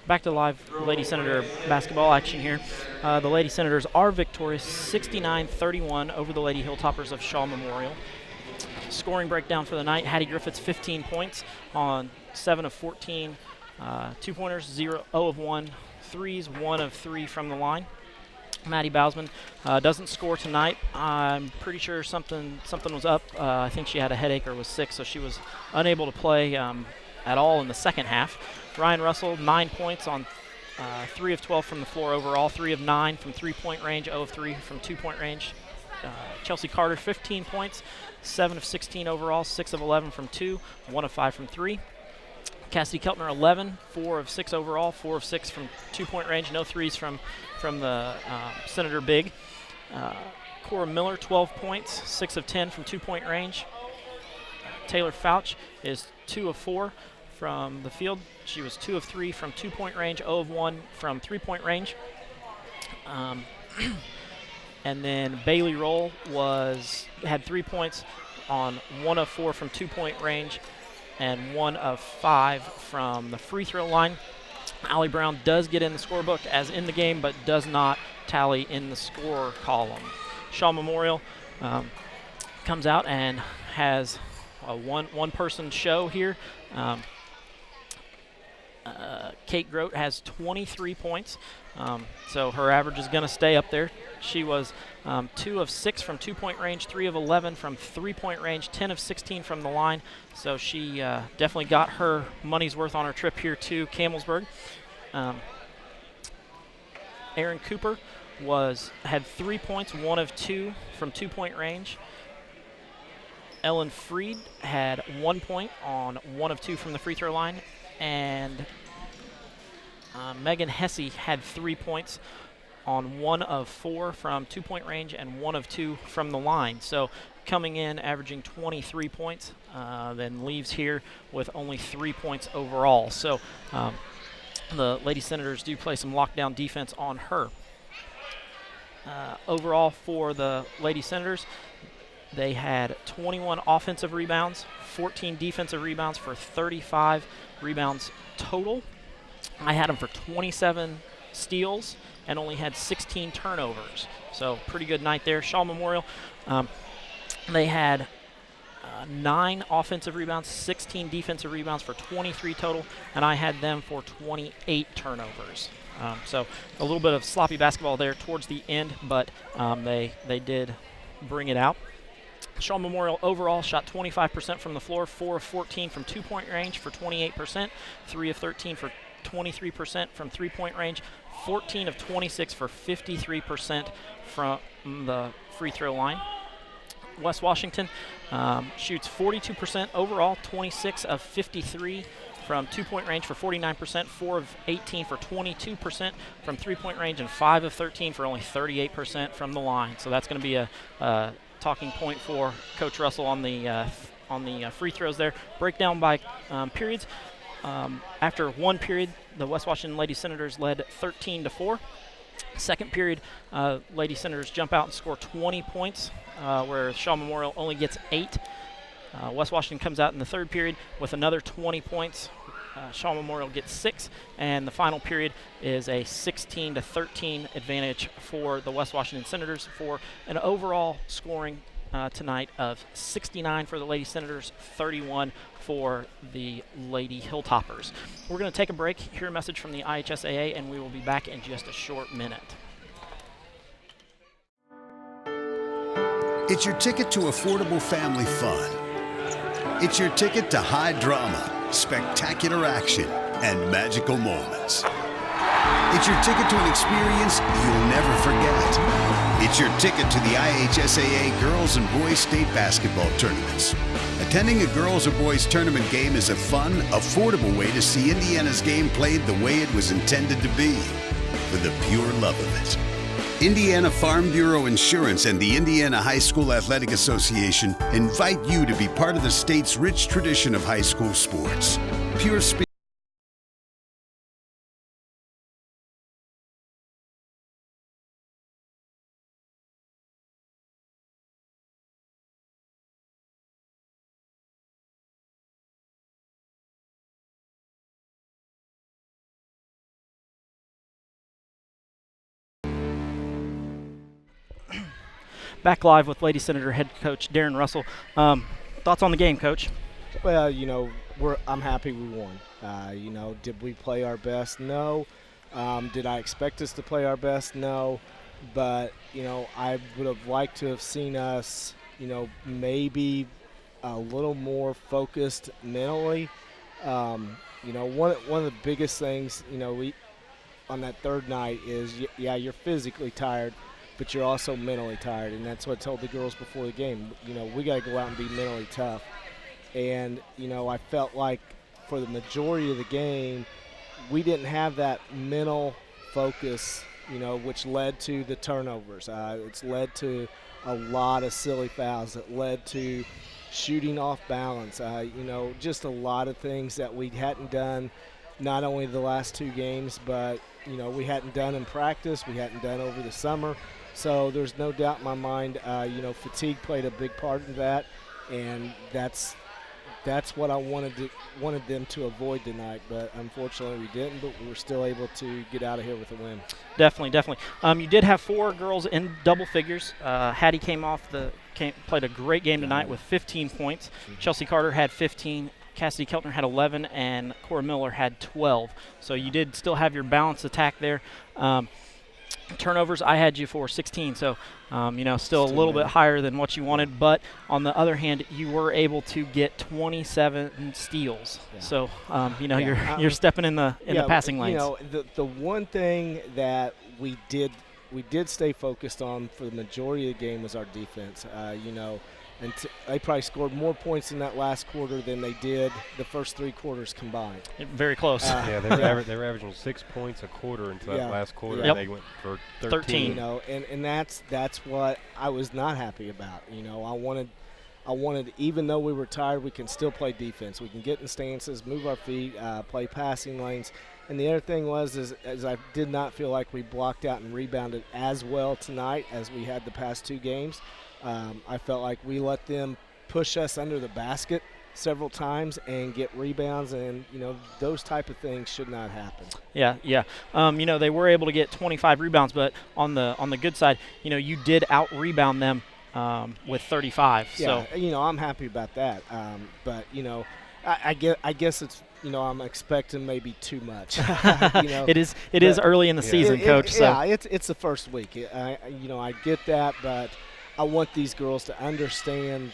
Back to live Lady Senator basketball action here. The Lady Senators are victorious 69-31 over the Lady Hilltoppers of Shawe Memorial. Scoring breakdown for the night: Hattie Griffiths 15 points on 7 of 14 two-pointers, 0 of 1 threes, 1 of 3 from the line. Maddie Bausman doesn't score tonight. I'm pretty sure something was up. I think she had a headache or was sick, so she was unable to play at all in the second half. Ryan Russell, 9 points on 3 of 12 from the floor overall, 3 of 9 from three-point range, 0 of 3 from two-point range. Chelsea Carter, 15 points, 7 of 16 overall, 6 of 11 from 2, 1 of 5 from 3. Cassidy Keltner, 11, 4 of 6 overall, 4 of 6 from two-point range, no threes from the Senator Big. Cora Miller, 12 points, 6 of 10 from two-point range. Taylor Fouch is 2 of 4 from the field. She was 2 of 3 from two-point range, 0 of 1 from three-point range. And then Bailey Roll had 3 points on 1 of 4 from 2-point range and 1 of 5 from the free throw line. Allie Brown does get in the scorebook as in the game, but does not tally in the score column. Shawe Memorial comes out and has a one-person show here. Kate Grote has 23 points, so her average is going to stay up there. She was 2 of 6 from 2-point range, 3 of 11 from 3-point range, 10 of 16 from the line. So she definitely got her money's worth on her trip here to Camelsburg. Erin Cooper had 3 points, 1 of 2 from 2-point range. Ellen Freed had 1 point on 1 of 2 from the free throw line. And Megan Hesse had 3 points on 1 of 4 from 2-point range and 1 of 2 from the line. So coming in, averaging 23 points, then leaves here with only 3 points overall. So the Lady Senators do play some lockdown defense on her. Overall for the Lady Senators, they had 21 offensive rebounds, 14 defensive rebounds for 35 rebounds total. I had them for 27 steals and only had 16 turnovers. So pretty good night there. Shawe Memorial, they had 9 offensive rebounds, 16 defensive rebounds for 23 total, and I had them for 28 turnovers. So a little bit of sloppy basketball there towards the end, but they did bring it out. Shawe Memorial overall shot 25% from the floor, 4 of 14 from 2-point range for 28%, 3 of 13 for 23% from 3-point range, 14 of 26 for 53% from the free throw line. West Washington shoots 42% overall, 26 of 53 from 2-point range for 49%, 4 of 18 for 22% from 3-point range, and 5 of 13 for only 38% from the line. So that's going to be a talking point for Coach Russell on the free throws there. Breakdown by periods. After one period, the West Washington Lady Senators led 13-4. Second period, Lady Senators jump out and score 20 points, where Shawe Memorial only gets 8. West Washington comes out in the third period with another 20 points. Shawe Memorial gets 6, and the final period is a 16-13 advantage for the West Washington Senators for an overall scoring tonight of 69 for the Lady Senators, 31 for the Lady Hilltoppers. We're going to take a break, hear a message from the IHSAA, and we will be back in just a short minute. It's your ticket to affordable family fun. It's your ticket to high drama, spectacular action, and magical moments. It's your ticket to an experience you'll never forget. It's your ticket to the IHSAA Girls and Boys State Basketball Tournaments. Attending a girls or boys tournament game is a fun, affordable way to see Indiana's game played the way it was intended to be, for the pure love of it. Indiana Farm Bureau Insurance and the Indiana High School Athletic Association invite you to be part of the state's rich tradition of high school sports. Pure Speed. Back live with Lady Senator head coach Darren Russell. Thoughts on the game, Coach? Well, I'm happy we won. Did we play our best? No. Did I expect us to play our best? No. But, I would have liked to have seen us, maybe a little more focused mentally. One of the biggest things, we on that third night is, you're physically tired, but you're also mentally tired, and that's what I told the girls before the game. We got to go out and be mentally tough. And, I felt like for the majority of the game, we didn't have that mental focus, which led to the turnovers. It's led to a lot of silly fouls. It led to shooting off balance, just a lot of things that we hadn't done not only the last two games, but we hadn't done in practice, we hadn't done over the summer. So there's no doubt in my mind, fatigue played a big part in that, and that's what I wanted them to avoid tonight. But unfortunately, we didn't. But we were still able to get out of here with a win. Definitely. You did have 4 girls in double figures. Hattie played a great game tonight with 15 points. Chelsea Carter had 15. Cassidy Keltner had 11, and Cora Miller had 12. So you did still have your balanced attack there. Turnovers, I had you for 16, so still a little bit higher than what you wanted. But on the other hand, you were able to get 27 steals. Yeah. So you're stepping in the passing lanes. The one thing that we did stay focused on for the majority of the game was our defense. And they probably scored more points in that last quarter than they did the first 3 quarters combined. Very close. They were averaging 6 points a quarter into that last quarter. Yep. They went for 13. And that's what I was not happy about. I wanted, even though we were tired, we can still play defense. We can get in stances, move our feet, play passing lanes. And the other thing is I did not feel like we blocked out and rebounded as well tonight as we had the past 2 games. I felt like we let them push us under the basket several times and get rebounds, and those type of things should not happen. Yeah. They were able to get 25 rebounds, but on the good side, you did out rebound them with 35. Yeah, so I'm happy about that. But I guess it's I'm expecting maybe too much. It is early in the season, Coach. It's the first week. I get that, but I want these girls to understand,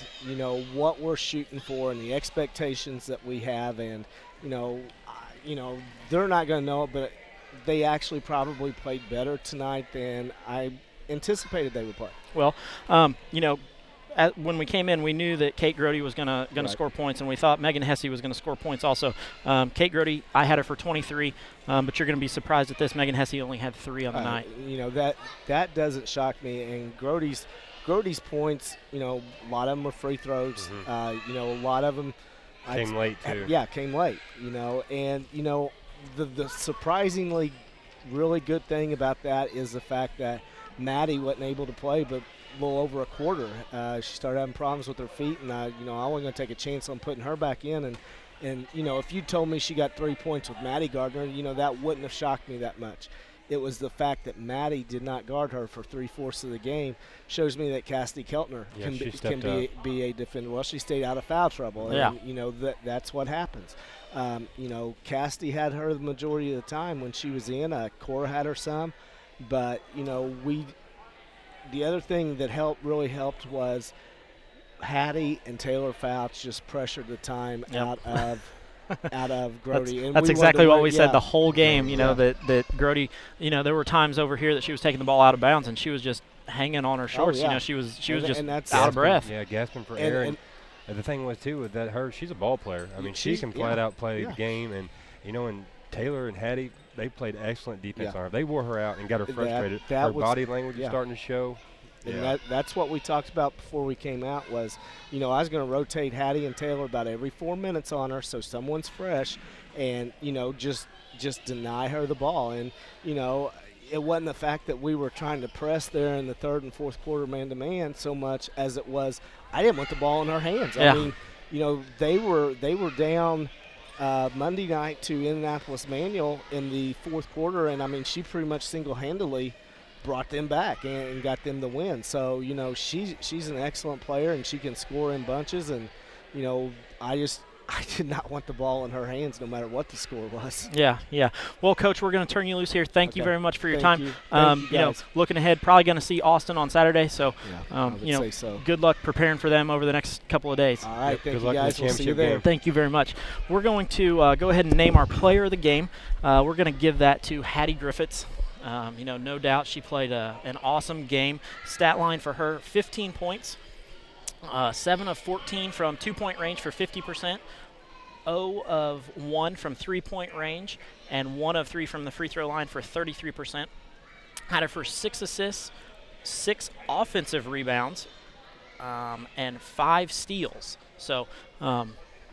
what we're shooting for and the expectations that we have, and they're not going to know it, but they actually probably played better tonight than I anticipated they would play. Well, when we came in, we knew that Kate Grody was going to score points, and we thought Megan Hesse was going to score points also. Kate Grody, I had her for 23, but you're going to be surprised at this. Megan Hesse only had 3 on the night. That doesn't shock me, and Grody's points, a lot of them were free throws. Mm-hmm. A lot of them came late too. Yeah, came late. And the surprisingly really good thing about that is the fact that Maddie wasn't able to play, but a little over a quarter. She started having problems with her feet, and I wasn't going to take a chance on putting her back in. And if you told me she got 3 points with Maddie Gardner, that wouldn't have shocked me that much. It was the fact that Maddie did not guard her for 3/4 of the game shows me that Cassidy Keltner can be a defender. Well, she stayed out of foul trouble. Yeah. And, that's what happens. Cassidy had her the majority of the time when she was in. Cora had her some. But, the other thing that really helped was Hattie and Taylor Fouch just pressured the time out of Grody. That's exactly what we said the whole game, that Grody, there were times over here that she was taking the ball out of bounds and she was just hanging on her shorts. She was just out of breath. Yeah, gasping for air. And the thing was, too, with that she's a ball player. I mean, she can flat out play the game. And, and Taylor and Hattie, they played excellent defense on her. They wore her out and got her frustrated. Her body language is starting to show. And that's what we talked about before we came out was, I was going to rotate Hattie and Taylor about every 4 minutes on her so someone's fresh and, just deny her the ball. And, it wasn't the fact that we were trying to press there in the 3rd and 4th quarter man-to-man so much as it was I didn't want the ball in her hands. Yeah. I mean, they were down Monday night to Indianapolis Manual in the 4th quarter, and, I mean, she pretty much single-handedly brought them back and got them the win. So, she's an excellent player and she can score in bunches. And, I did not want the ball in her hands no matter what the score was. Yeah. Well, Coach, we're going to turn you loose here. Thank you very much for your time. Thank you looking ahead, probably going to see Austin on Saturday. So, say so. Good luck preparing for them over the next couple of days. All right. Thank you, guys. We'll see you there. Thank you very much. We're going to go ahead and name our player of the game. We're going to give that to Hattie Griffiths. No doubt she played an awesome game. Stat line for her, 15 points, 7 of 14 from 2-point range for 50%, 0 of 1 from 3-point range, and 1 of 3 from the free throw line for 33%. Had her for 6 assists, 6 offensive rebounds, and 5 steals. So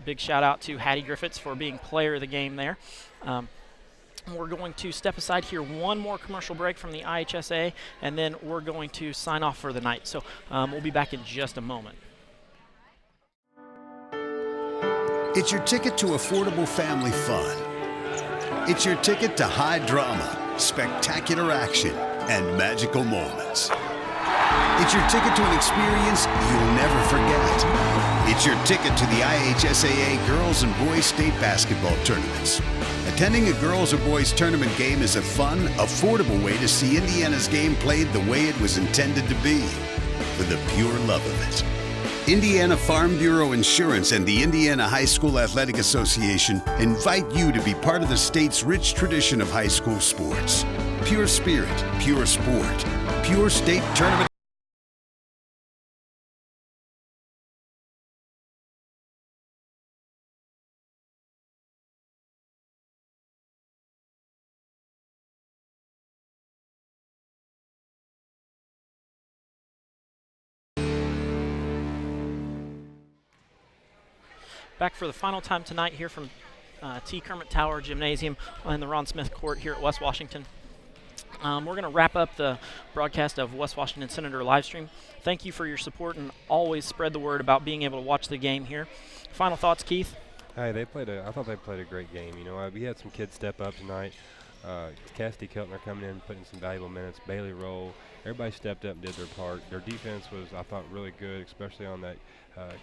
big shout out to Hattie Griffiths for being player of the game there. We're going to step aside here, one more commercial break from the IHSA, and then we're going to sign off for the night. So we'll be back in just a moment. It's your ticket to affordable family fun. It's your ticket to high drama, spectacular action, and magical moments. It's your ticket to an experience you'll never forget. It's your ticket to the IHSAA Girls and Boys State Basketball Tournaments. Attending a girls or boys tournament game is a fun, affordable way to see Indiana's game played the way it was intended to be, for the pure love of it. Indiana Farm Bureau Insurance and the Indiana High School Athletic Association invite you to be part of the state's rich tradition of high school sports. Pure spirit, pure sport, pure state tournament. Back for the final time tonight here from T. Kermit Tower Gymnasium in the Ron Smith Court here at West Washington. We're going to wrap up the broadcast of West Washington Senator Livestream. Thank you for your support, and always spread the word about being able to watch the game here. Final thoughts, Keith? Hey, I thought they played a great game. You know, we had some kids step up tonight. Cassidy Keltner coming in, putting some valuable minutes. Bailey Roll. Everybody stepped up and did their part. Their defense was, I thought, really good, especially on that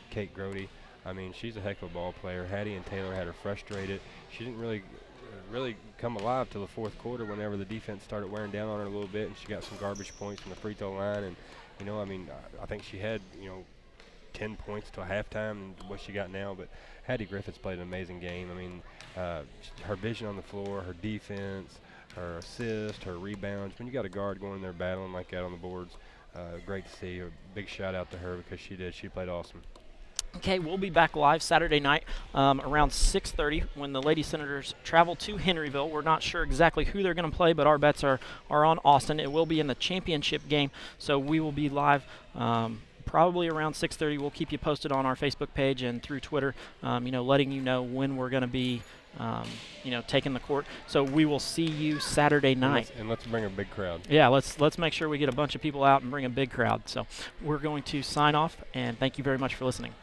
Kate Grody. I mean, she's a heck of a ball player. Hattie and Taylor had her frustrated. She didn't really come alive till the fourth quarter whenever the defense started wearing down on her a little bit, and she got some garbage points from the free throw line. And, you know, I mean, I think she had, 10 points till halftime and what she got now. But Hattie Griffiths played an amazing game. I mean, her vision on the floor, her defense, her assist, her rebounds. When you got a guard going in there battling like that on the boards, great to see. A big shout out to her because she played awesome. Okay, we'll be back live Saturday night around 6:30 when the Lady Senators travel to Henryville. We're not sure exactly who they're going to play, but our bets are on Austin. It will be in the championship game, so we will be live probably around 6:30. We'll keep you posted on our Facebook page and through Twitter, letting you know when we're going to be taking the court. So we will see you Saturday night. And let's bring a big crowd. Yeah, let's make sure we get a bunch of people out and bring a big crowd. So we're going to sign off, and thank you very much for listening.